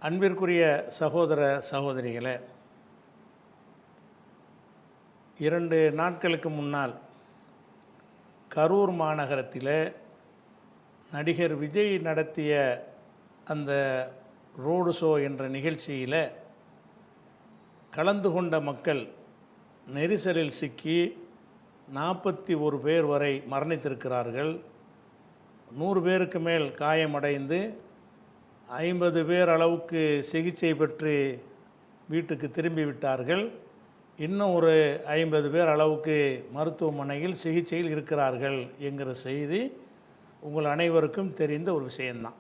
அன்பிற்குரிய சகோதர சகோதரிகளே, 2 நாட்களுக்கு முன்னால் கரூர் மாநகரத்தில் நடிகர் விஜய் நடத்திய அந்த ரோடு ஷோ என்ற நிகழ்ச்சியில் கலந்து கொண்ட மக்கள் நெரிசலில் சிக்கி 41 பேர் வரை மரணித்திருக்கிறார்கள். 100 பேருக்கு மேல் காயமடைந்து 50 பேர் அளவுக்கு சிகிச்சை பெற்று வீட்டுக்கு திரும்பிவிட்டார்கள். இன்னும் ஒரு 50 பேர் அளவுக்கு மருத்துவமனையில் சிகிச்சையில் இருக்கிறார்கள் என்கிற செய்தி உங்கள் அனைவருக்கும் தெரிந்த ஒரு விஷயந்தான்.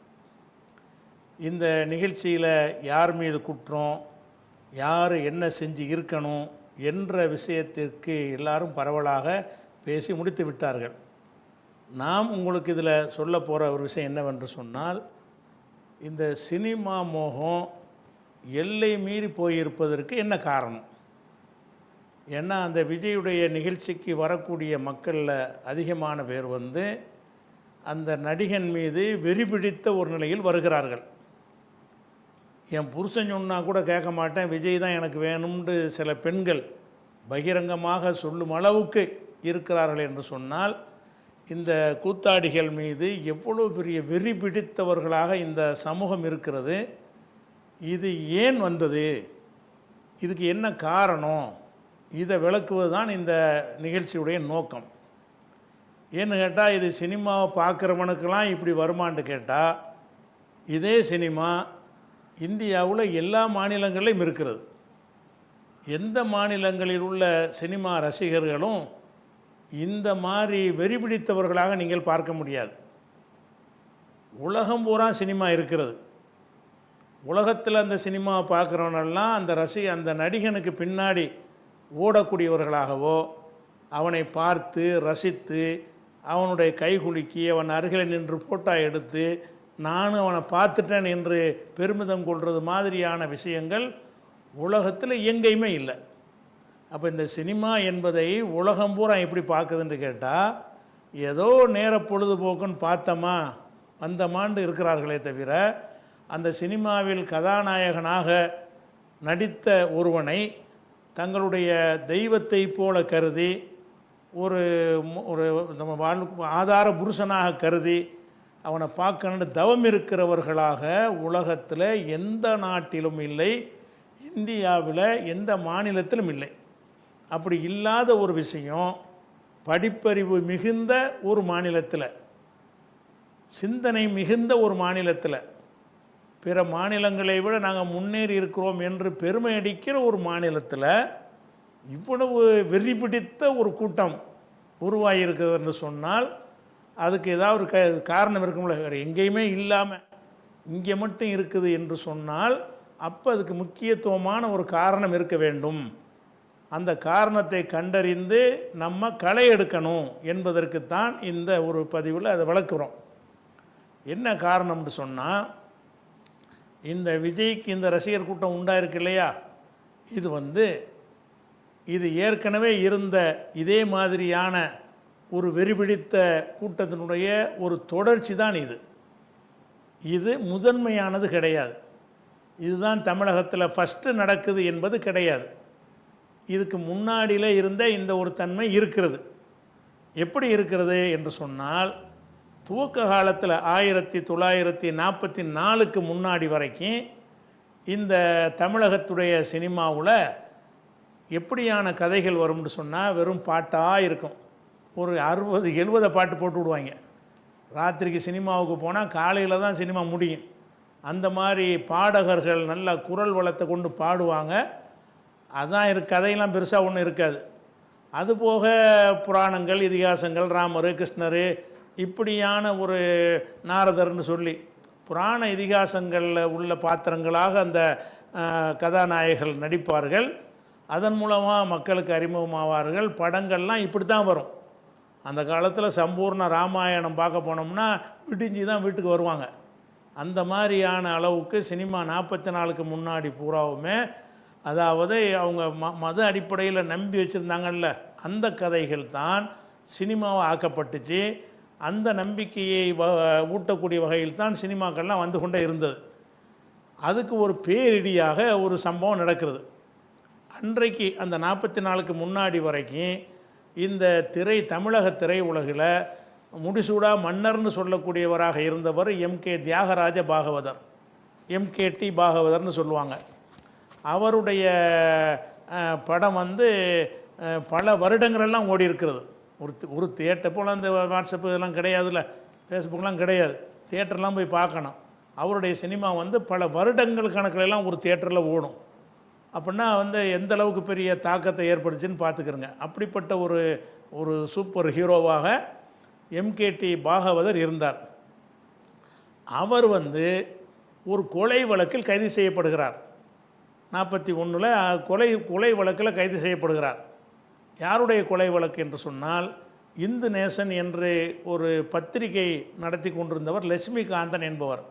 இந்த நிகழ்ச்சியில் யார் மீது குற்றம், யார் என்ன செஞ்சு இருக்கணும் என்ற விஷயத்திற்கு எல்லாரும் பரவலாக பேசி முடித்து விட்டார்கள். நாம் உங்களுக்கு இதில் சொல்ல போகிற ஒரு விஷயம் என்னவென்று சொன்னால், இந்த சினிமா மோகம் எல்லை மீறி போயிருப்பதற்கு என்ன காரணம்? ஏன்னா அந்த விஜயுடைய நிகழ்ச்சிக்கு வரக்கூடிய மக்களில் அதிகமான பேர் அந்த நடிகன் மீது வெறி பிடித்த ஒரு நிலையில் வருகிறார்கள். என் புருஷன் சொன்னால் கூட கேட்க மாட்டேன், விஜய் தான் எனக்கு வேணும்னு சில பெண்கள் பகிரங்கமாக சொல்லும் அளவுக்கு இருக்கிறார்கள் என்று சொன்னால், இந்த கூத்தாடிகள் மீது எவ்வளோ பெரிய வெறி பிடித்தவர்களாக இந்த சமூகம் இருக்கிறது. இது ஏன் வந்தது, இதுக்கு என்ன காரணம், இதை விளக்குவது தான் இந்த நிகழ்ச்சியுடைய நோக்கம். ஏன்னு கேட்டால், இது சினிமாவை பார்க்குறவனுக்கெல்லாம் இப்படி வருமானு கேட்டால், இதே சினிமா இந்தியாவில் எல்லா மாநிலங்களிலும் இருக்கிறது. எந்த மாநிலங்களில் உள்ள சினிமா ரசிகர்களும் இந்த மாதிரி வெறி பிடித்தவர்களாக நீங்கள் பார்க்க முடியாது. உலகம் பூரா சினிமா இருக்கிறது. உலகத்தில் அந்த சினிமாவை பார்க்குறவனெல்லாம் அந்த நடிகனுக்கு பின்னாடி ஓடக்கூடியவர்களாகவோ, அவனை பார்த்து ரசித்து அவனுடைய கைகுலுக்கி அவன் அருகில் நின்று ஃபோட்டோ எடுத்து நானும் அவனை பார்த்துட்டேன் என்று பெருமிதம் கொள்வது மாதிரியான விஷயங்கள் உலகத்தில் எங்கேயுமே இல்லை. அப்போ இந்த சினிமா என்பதை உலகம் பூரா எப்படி பார்க்குதுன்னு கேட்டால், ஏதோ நேர பொழுதுபோக்குன்னு பார்த்தோமா வந்தமாண்டு இருக்கிறார்களே தவிர, அந்த சினிமாவில் கதாநாயகனாக நடித்த ஒருவனை தங்களுடைய தெய்வத்தை போல கருதி, ஒரு நம்ம ஆதார புருஷனாக கருதி அவனை பார்க்கணுன்னு தவம் இருக்கிறவர்களாக உலகத்தில் எந்த நாட்டிலும் இல்லை, இந்தியாவில் எந்த மாநிலத்திலும் இல்லை. அப்படி இல்லாத ஒரு விஷயம் படிப்பறிவு மிகுந்த ஒரு மாநிலத்தில், சிந்தனை மிகுந்த ஒரு மாநிலத்தில், பிற மாநிலங்களை விட நாங்கள் முன்னேறி இருக்கிறோம் என்று பெருமை அடிக்கிற ஒரு மாநிலத்தில் இவ்வளவு வெறி பிடித்த ஒரு கூட்டம் உருவாகியிருக்குதுன்னு சொன்னால், அதுக்கு ஏதாவது ஒரு காரணம் இருக்கும்ல. வேறு எங்கேயுமே இல்லாமல் இங்கே மட்டும் இருக்குது என்று சொன்னால், அப்போ அதுக்கு முக்கியத்துவமான ஒரு காரணம் இருக்க வேண்டும். அந்த காரணத்தை கண்டறிந்து நம்ம களை எடுக்கணும் என்பதற்குத்தான் இந்த ஒரு பதிவில் அதை விளக்குறோம். என்ன காரணம்னு சொன்னால், இந்த விஜய்க்கு இந்த ரசிகர் கூட்டம் உண்டாயிருக்கு இல்லையா, இது ஏற்கனவே இருந்த இதே மாதிரியான ஒரு வெறிபிடித்த கூட்டத்தினுடைய ஒரு தொடர்ச்சி தான் இது முதன்மையானது கிடையாது. இதுதான் தமிழகத்தில் ஃபஸ்ட்டு நடக்குது என்பது கிடையாது. இதுக்கு முன்னாடியில் இருந்த இந்த ஒரு தன்மை இருக்கிறது. எப்படி இருக்கிறது என்று சொன்னால், துவக்க காலத்தில் 1944க்கு முன்னாடி வரைக்கும் இந்த தமிழகத்துடைய சினிமாவில் எப்படியான கதைகள் வரும்னு சொன்னால், வெறும் பாட்டாக இருக்கும். ஒரு 60-70 பாட்டு போட்டு விடுவாங்க. ராத்திரிக்கு சினிமாவுக்கு போனால் காலையில் தான் சினிமா முடியும். அந்த மாதிரி பாடகர்கள் நல்ல குரல் வளத்தை கொண்டு பாடுவாங்க. அதான் கதையெல்லாம் பெருசாக ஒன்றும் இருக்காது. அதுபோக புராணங்கள், இதிகாசங்கள், ராமர், கிருஷ்ணர், இப்படியான ஒரு நாரதர்னு சொல்லி புராண இதிகாசங்களில் உள்ள பாத்திரங்களாக அந்த கதாநாயகர்கள் நடிப்பார்கள். அதன் மூலமாக மக்களுக்கு அறிமுகமாவார்கள். படங்கள்லாம் இப்படி தான் வரும். அந்த காலத்தில் சம்பூர்ண ராமாயணம் பார்க்க போனோம்னா விடிஞ்சு தான் வீட்டுக்கு வருவாங்க. அந்த மாதிரியான அளவுக்கு சினிமா 44க்கு முன்னாடி பூராவுமே, அதாவது அவங்க மத அடிப்படையில் நம்பி வச்சுருந்தாங்கல்ல, அந்த கதைகள் தான் சினிமாவை ஆக்கப்பட்டுச்சு. அந்த நம்பிக்கையை ஊட்டக்கூடிய வகையில் தான் சினிமாக்கள்லாம் வந்து கொண்டே இருந்தது. அதுக்கு ஒரு பேரிடியாக ஒரு சம்பவம் நடக்கிறது. அன்றைக்கு அந்த 44க்கு முன்னாடி வரைக்கும் இந்த தமிழக திரை உலகில் முடிசூடா மன்னர்னு சொல்லக்கூடியவராக இருந்தவர் எம்கே தியாகராஜ பாகவதர், எம்கேடி பாகவதர்னு சொல்லுவாங்க. அவருடைய படம் வந்து பல வருடங்களெல்லாம் ஓடி இருக்கிறது. ஒரு தியேட்டர் போல் அந்த வாட்ஸ்அப்பு இதெல்லாம் கிடையாதுல்ல, ஃபேஸ்புக்கெலாம் கிடையாது, தியேட்டர்லாம் போய் பார்க்கணும். அவருடைய சினிமா வந்து பல வருடங்கள் கணக்கிலெல்லாம் ஒரு தியேட்டரில் ஓடும். அப்படின்னா வந்து எந்த அளவுக்கு பெரிய தாக்கத்தை ஏற்படுச்சுன்னு பார்த்துக்கிறங்க. அப்படிப்பட்ட ஒரு சூப்பர் ஹீரோவாக எம்கேடி பாகவதர் இருந்தார். அவர் வந்து ஒரு கொலை வழக்கில் கைது செய்யப்படுகிறார். 41 கொலை வழக்கில் கைது செய்யப்படுகிறார். யாருடைய கொலை வழக்கு என்று சொன்னால், இந்து நேசன் என்று ஒரு பத்திரிகை நடத்தி கொண்டிருந்தவர் லட்சுமிகாந்தன் என்பவர்.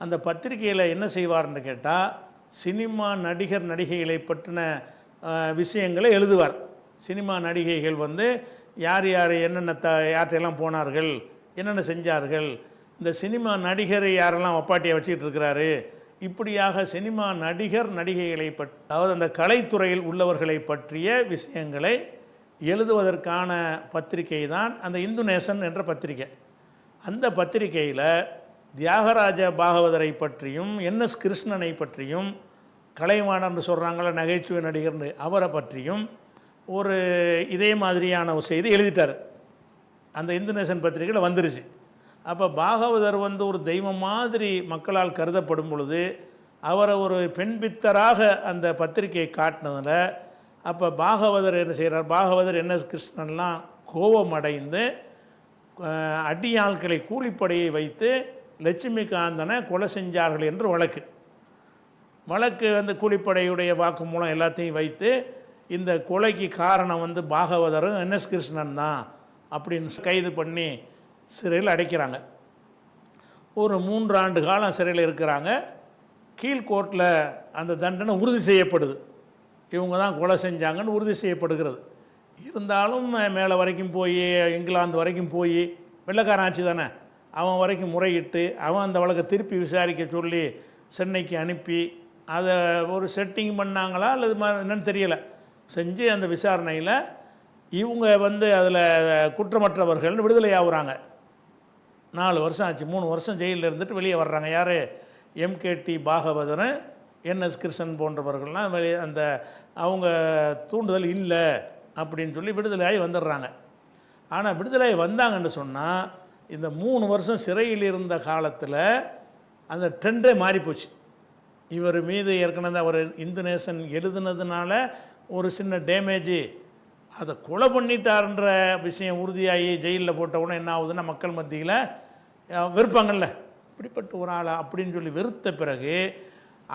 அந்த பத்திரிகையில் என்ன செய்வார்னு கேட்டால், சினிமா நடிகர் நடிகைகளை பற்றின விஷயங்களை எழுதுவார். சினிமா நடிகைகள் வந்து யார் யார் என்னென்ன யார்கிட்டையெல்லாம் போனார்கள், என்னென்ன செஞ்சார்கள், இந்த சினிமா நடிகரை யாரெல்லாம் ஒப்பாட்டியை வச்சுக்கிட்டு இருக்கிறாரு, இப்படியாக சினிமா நடிகர் நடிகைகளை அதாவது அந்த கலைத்துறையில் உள்ளவர்களை பற்றிய விஷயங்களை எழுதுவதற்கான பத்திரிகை தான் அந்த இந்து நேசன் என்ற பத்திரிகை. அந்த பத்திரிகையில் தியாகராஜ பாகவதரை பற்றியும் என்எஸ் கிருஷ்ணனை பற்றியும், கலைவாணர்னு சொல்கிறாங்கள நகைச்சுவை நடிகர்னு, அவரை பற்றியும் ஒரு இதே மாதிரியான ஒரு செய்தி எழுதிட்டார். அந்த இந்து நேசன் பத்திரிகையில் வந்துருச்சு. அப்போ பாகவதர் வந்து ஒரு தெய்வம் மாதிரி மக்களால் கருதப்படும் பொழுது அவரை ஒரு பெண் பித்தராக அந்த பத்திரிகையை காட்டினதில், அப்போ பாகவதர் என்ன செய்கிறார், பாகவதர் என்எஸ் கிருஷ்ணன்லாம் கோபம் அடைந்து அடியாட்களை கூலிப்படையை வைத்து லட்சுமிகாந்தனை கொலை செஞ்சார்கள் என்று வழக்கு வந்து கூலிப்படையுடைய வாக்குமூலம் எல்லாத்தையும் வைத்து இந்த கொலைக்கு காரணம் வந்து பாகவதரும் என்எஸ் கிருஷ்ணன் தான் அப்படின்னு கைது பண்ணி சிறையில் அடைக்கிறாங்க. ஒரு 3 ஆண்டு காலம் சிறையில் இருக்கிறாங்க. கீழ்கோர்ட்டில் அந்த தண்டனை உறுதி செய்யப்படுது, இவங்க தான் கொலை செஞ்சாங்கன்னு உறுதி செய்யப்படுகிறது. இருந்தாலும் மேலே வரைக்கும் போய், இங்கிலாந்து வரைக்கும் போய், வெள்ளைக்காரன் ஆட்சி தானே, அவன் வரைக்கும் முறையிட்டு அவன் அந்த வழக்கை திருப்பி விசாரிக்க சொல்லி சென்னைக்கு அனுப்பி அதை ஒரு செட்டிங் பண்ணாங்களா அல்லது என்னன்னு தெரியலை, செஞ்சு அந்த விசாரணையில் இவங்க வந்து அதில் குற்றமற்றவர்கள்னு விடுதலை ஆகுறாங்க. 4 வருஷம் ஆச்சு. 3 வருஷம் ஜெயிலில் இருந்துட்டு வெளியே வர்றாங்க. யார்? எம்கேடி பாகவதர், என்எஸ் கிருஷ்ணன் போன்றவர்கள்லாம் வெளியே அந்த அவங்க தூண்டுதல் இல்லை அப்படின்னு சொல்லி விடுதலையாகி வந்துடுறாங்க. ஆனால் விடுதலை வந்தாங்கன்னு சொன்னால் இந்த 3 வருஷம் சிறையில் இருந்த காலத்தில் அந்த ட்ரெண்டே மாறிப்போச்சு. இவர் மீது ஏற்கனவே அவர் இந்து நேசன் எழுதுனதுனால ஒரு சின்ன டேமேஜு, அதை கொலை பண்ணிட்டார்ன்ற விஷயம் உறுதியாகி ஜெயிலில் போட்டவுடனே என்ன ஆகுதுன்னா மக்கள் மத்தியில் வெறுப்பாங்கள்ல, இப்படிப்பட்ட ஒரு ஆளா அப்படின்னு சொல்லி வெறுத்த பிறகு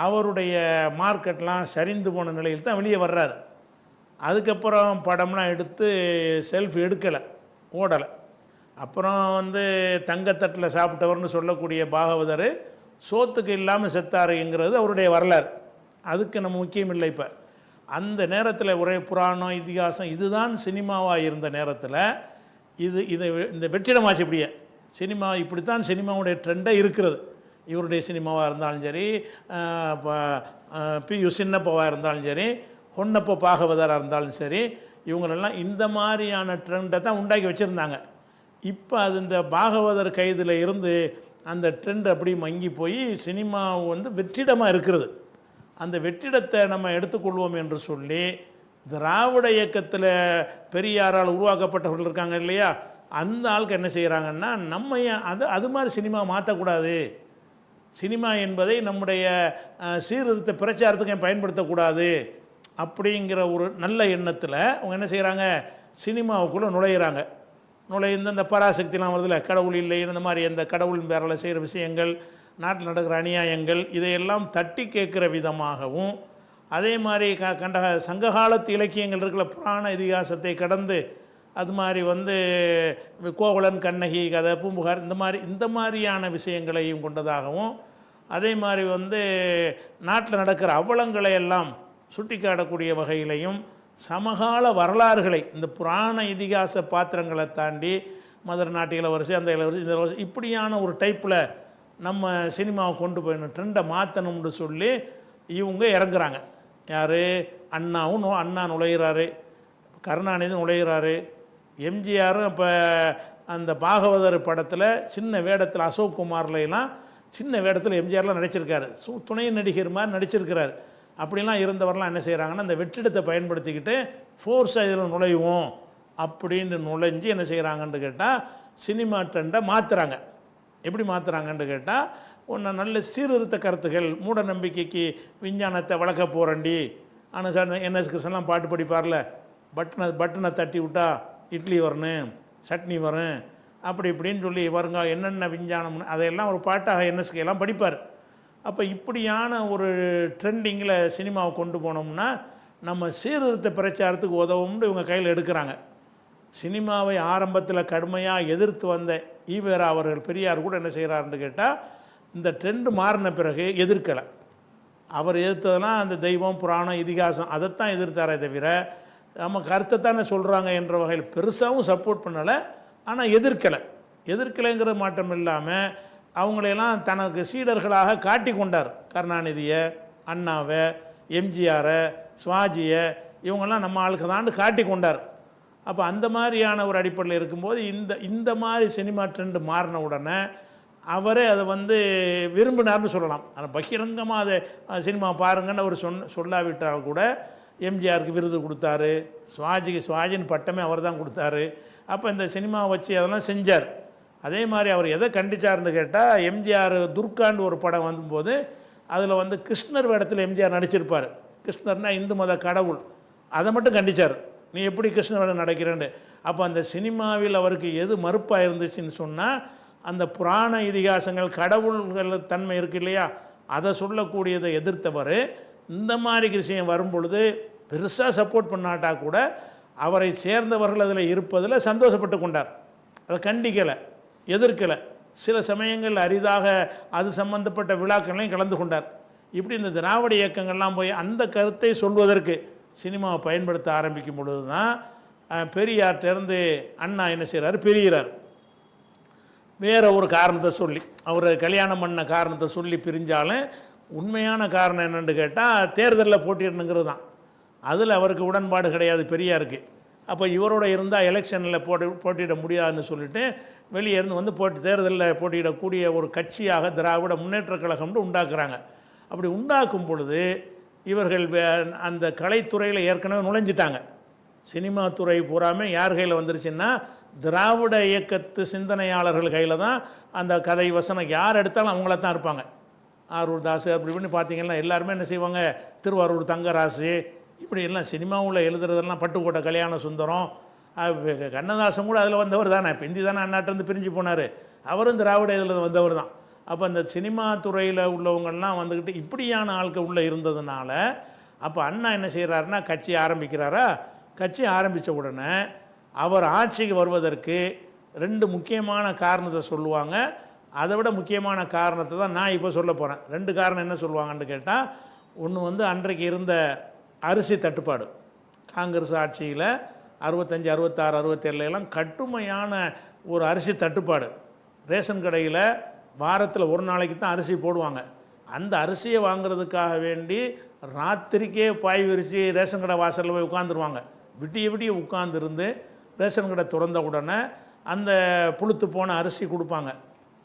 அவருடைய மார்க்கெட்லாம் சரிந்து போன நிலையில் தான் வெளியே வர்றார். அதுக்கப்புறம் படம்லாம் எடுத்து செல்ஃப் எடுக்கலை, ஓடலை. அப்புறம் வந்து தங்கத்தட்டில் சாப்பிட்டவர்னு சொல்லக்கூடிய பாகவதர் சோத்துக்கு இல்லாமல் செத்தாருங்கிறது அவருடைய வரலாறு. அதுக்கு நம்ம முக்கியம் இல்லை. இப்போ அந்த நேரத்தில் ஒரே புராணம் இதிகாசம் இதுதான் சினிமாவாக இருந்த நேரத்தில் இந்த வெற்றிடமாச்சு. இப்படியே சினிமா இப்படித்தான் சினிமாவுடைய ட்ரெண்டே இருக்கிறது. இவருடைய சினிமாவாக இருந்தாலும் சரி, பியு சின்னப்பாவாக இருந்தாலும் சரி, ஹொன்னப்போ பாகவதராக இருந்தாலும் சரி, இவங்களெல்லாம் இந்த மாதிரியான ட்ரெண்டை தான் உண்டாக்கி வச்சுருந்தாங்க. இப்போ அது இந்த பாகவதர் கைதில் இருந்து அந்த ட்ரெண்ட் அப்படி மங்கி போய் சினிமா வந்து வெற்றிடமாக இருக்கிறது. அந்த வெற்றிடத்தை நம்ம எடுத்துக்கொள்வோம் என்று சொல்லி திராவிட இயக்கத்தில் பெரியாரால் உருவாக்கப்பட்டவர்கள் இருக்காங்க இல்லையா, அந்த ஆளுக்கு என்ன செய்கிறாங்கன்னா, நம்ம அது மாதிரி சினிமா மாற்றக்கூடாது, சினிமா என்பதை நம்முடைய சீர்திருத்த பிரச்சாரத்துக்கு பயன்படுத்தக்கூடாது அப்படிங்கிற ஒரு நல்ல எண்ணத்தில் அவங்க என்ன செய்கிறாங்க, சினிமாவுக்குள்ளே நுழையிறாங்க. நுழைந்து இந்த பராசக்திலாம் வருதில்ல, கடவுள் இல்லை, இந்த மாதிரி அந்த கடவுளின் பேரில் செய்கிற விஷயங்கள், நாட்டில் நடக்கிற அநியாயங்கள், இதையெல்லாம் தட்டி கேட்குற விதமாகவும், அதே மாதிரி சங்ககாலத்து இலக்கியங்கள் இருக்கிற புராண இதிகாசத்தை கடந்து அது மாதிரி வந்து கோவலன் கண்ணகி கதை, பூம்புகார், இந்த மாதிரியான விஷயங்களையும் கொண்டதாகவும், அதே மாதிரி வந்து நாட்டில் நடக்கிற அவலங்களை எல்லாம் சுட்டி காட்டக்கூடிய வகையிலையும், சமகால வரலாறுகளை இந்த புராண இதிகாச பாத்திரங்களை தாண்டி மதுரை நாட்டு இளவரசி, அந்த இளவரசி, இந்த இளவரசி, இப்படியான ஒரு டைப்பில் நம்ம சினிமாவை கொண்டு போயிடணும், ட்ரெண்டை மாற்றணும்னு சொல்லி இவங்க இறங்குறாங்க. யார்? அண்ணா நுழைகிறாரு, கருணாநிதி நுழைகிறாரு, எம்ஜிஆரும் இப்போ அந்த பாகவதர் படத்தில் சின்ன வேடத்தில் அசோக் குமார்லாம் சின்ன வேடத்தில் எம்ஜிஆர்லாம் நடிச்சிருக்காரு, துணை நடிகர் மாதிரி நடிச்சிருக்கிறார். அப்படிலாம் இருந்தவரெலாம் என்ன செய்கிறாங்கன்னா, அந்த வெற்றிடத்தை பயன்படுத்திக்கிட்டு ஃபோர்ஸாக இதில் நுழைவோம் அப்படின்னு நுழைஞ்சு என்ன செய்கிறாங்கன்னு கேட்டால் சினிமா ட்ரெண்டை மாற்றுறாங்க. எப்படி மாற்றுறாங்கன்னு கேட்டால், ஒன்று நல்ல சீர்திருத்த கருத்துகள், மூட நம்பிக்கைக்கு விஞ்ஞானத்தை வளர்க்க போகிறண்டி. ஆனால் சார் என்எஸ் கிருஷ்ணன்லாம் பாட்டு படிப்பார்ல, பட்டனை தட்டி விட்டா இட்லி வரணும், சட்னி வரும், அப்படி இப்படின்னு சொல்லி வருங்க என்னென்ன விஞ்ஞானம்னு அதையெல்லாம் ஒரு பாட்டாக என்எஸ்கே எல்லாம் படிப்பார். அப்போ இப்படியான ஒரு ட்ரெண்டிங்கில் சினிமாவை கொண்டு போனோம்னா நம்ம சீர்திருத்த பிரச்சாரத்துக்கு உதவும்னு இவங்க கையில் எடுக்கிறாங்க. சினிமாவை ஆரம்பத்தில் கடுமையாக எதிர்த்து வந்த ஈவேரா அவர்கள், பெரியார் கூட என்ன செய்கிறாருன்னு கேட்டால், இந்த ட்ரெண்டு மாறின பிறகு எதிர்க்கலை. அவர் எதிர்த்ததெல்லாம் அந்த தெய்வம், புராணம், இதிகாசம் அதைத்தான் எதிர்த்தாரே தவிர நம்ம கருத்தை தானே சொல்கிறாங்க என்ற வகையில் பெருசாகவும் சப்போர்ட் பண்ணலை. ஆனால் எதிர்க்கலைங்கிற மாற்றம் இல்லாமல் அவங்களையெல்லாம் தனக்கு சீடர்களாக காட்டி கொண்டார். கருணாநிதியை, அண்ணாவை, எம்ஜிஆரை, சிவாஜியை, இவங்கெல்லாம் நம்ம ஆளுக்கு தான் காட்டி கொண்டார். அப்போ அந்த மாதிரியான ஒரு அடிப்படையில் இருக்கும்போது இந்த மாதிரி சினிமா ட்ரெண்டு மாறின உடனே அவரே அதை விரும்பினார்னு சொல்லலாம். ஆனால் பகிரங்கமாக அதை சினிமா பாருங்கன்னு அவர் சொல்லாவிட்டால் கூட எம்ஜிஆருக்கு விருது கொடுத்தாரு, சிவாஜின்னு பட்டமே அவர் தான் கொடுத்தாரு. அப்போ இந்த சினிமாவை வச்சு அதெல்லாம் செஞ்சார். அதே மாதிரி அவர் எதை கண்டிச்சார்னு கேட்டால், எம்ஜிஆர் துர்காண்டு ஒரு படம் வந்தபோது அதில் கிருஷ்ணர் வேடத்தில் எம்ஜிஆர் நடிச்சிருப்பார். கிருஷ்ணர்னா இந்து மத கடவுள், அதை மட்டும் கண்டித்தார். நீ எப்படி கிருஷ்ணர் வேடம் நடக்கிறேன்னு. அப்போ அந்த சினிமாவில் அவருக்கு எது மறுப்பாக இருந்துச்சுன்னு சொன்னால், அந்த புராண இதிகாசங்கள், கடவுள்கள் தன்மை இருக்குது இல்லையா, அதை சொல்லக்கூடியதை எதிர்த்தவர் இந்த மாதிரி விஷயம் வரும்பொழுது பெருசாக சப்போர்ட் பண்ணாட்டா கூட அவரை சேர்ந்தவர்கள் அதில் இருப்பதில் சந்தோஷப்பட்டு கொண்டார். அதை கண்டிக்கலை, எதிர்க்கலை. சில சமயங்கள் அரிதாக அது சம்பந்தப்பட்ட விழாக்களையும் கலந்து கொண்டார். இப்படி இந்த திராவிட இயக்கங்கள்லாம் போய் அந்த கருத்தை சொல்வதற்கு சினிமாவை பயன்படுத்த ஆரம்பிக்கும் பொழுது தான் பெரியார்கிட்டேருந்து அண்ணா என்ன செய்கிறார், பிரிகிறார். வேறு ஒரு காரணத்தை சொல்லி, அவர் கல்யாணம் பண்ண காரணத்தை சொல்லி பிரிஞ்சாலும் உண்மையான காரணம் என்னென்னு கேட்டால் தேர்தலில் போட்டிடணுங்கிறது தான். அதில் அவருக்கு உடன்பாடு கிடையாது பெரியாருக்கு. அப்போ இவரோட இருந்தால் எலெக்ஷனில் போட்டியிட முடியாதுன்னு சொல்லிட்டு வெளியே இருந்து தேர்தலில் போட்டியிடக்கூடிய ஒரு கட்சியாக திராவிட முன்னேற்ற கழகம்னு உண்டாக்குறாங்க. அப்படி உண்டாக்கும் பொழுது இவர்கள் அந்த கலைத்துறையில் ஏற்கனவே நுழைஞ்சிட்டாங்க. சினிமா துறை பூராமே யார் கையில் வந்துருச்சுன்னா திராவிட இயக்கத்து சிந்தனையாளர்கள் கையில் தான். அந்த கதை வசனம் யார் எடுத்தாலும் அவங்கள தான் இருப்பாங்க. ஆரூர் தாஸ் அப்படி இப்படின்னு பார்த்தீங்கன்னா எல்லாருமே என்ன செய்வாங்க, திருவாரூர் தங்கராசு இப்படி எல்லாம் சினிமாவில் எழுதுறதெல்லாம், பட்டுக்கோட்டை கல்யாண சுந்தரம், கண்ணதாசன் கூட அதில் வந்தவர் தானே. பிந்தி தானே அண்ணாட்டேருந்து பிரிஞ்சு போனார், அவரும் திராவிட இதில் வந்தவர் தான். அப்போ அந்த சினிமா துறையில் உள்ளவங்கள்லாம் வந்துக்கிட்டு இப்படியான ஆட்கள் உள்ளே இருந்ததுனால அப்போ அண்ணா என்ன செய்கிறாருன்னா கட்சி ஆரம்பிக்கிறாரா. கட்சி ஆரம்பித்த உடனே அவர் ஆட்சிக்கு வருவதற்கு 2 முக்கியமான காரணத்தை சொல்லுவாங்க. அதை விட முக்கியமான காரணத்தை தான் நான் இப்போ சொல்ல போகிறேன். 2 காரணம் என்ன சொல்லுவாங்கன்னு கேட்டால், ஒன்று அன்றைக்கு இருந்த அரிசி தட்டுப்பாடு. காங்கிரஸ் ஆட்சியில் 65, 66, 67 கடுமையான ஒரு அரிசி தட்டுப்பாடு. ரேஷன் கடையில் வாரத்தில் ஒரு நாளைக்கு தான் அரிசி போடுவாங்க. அந்த அரிசியை வாங்கிறதுக்காக வேண்டி ராத்திரிக்கே பாய் விரித்து ரேஷன் கடை வாசலில் போய் உட்காந்துருவாங்க. விடிய உட்காந்துருந்து ரேஷன் கடை திறந்த உடனே அந்த புழுத்து போன அரிசி கொடுப்பாங்க.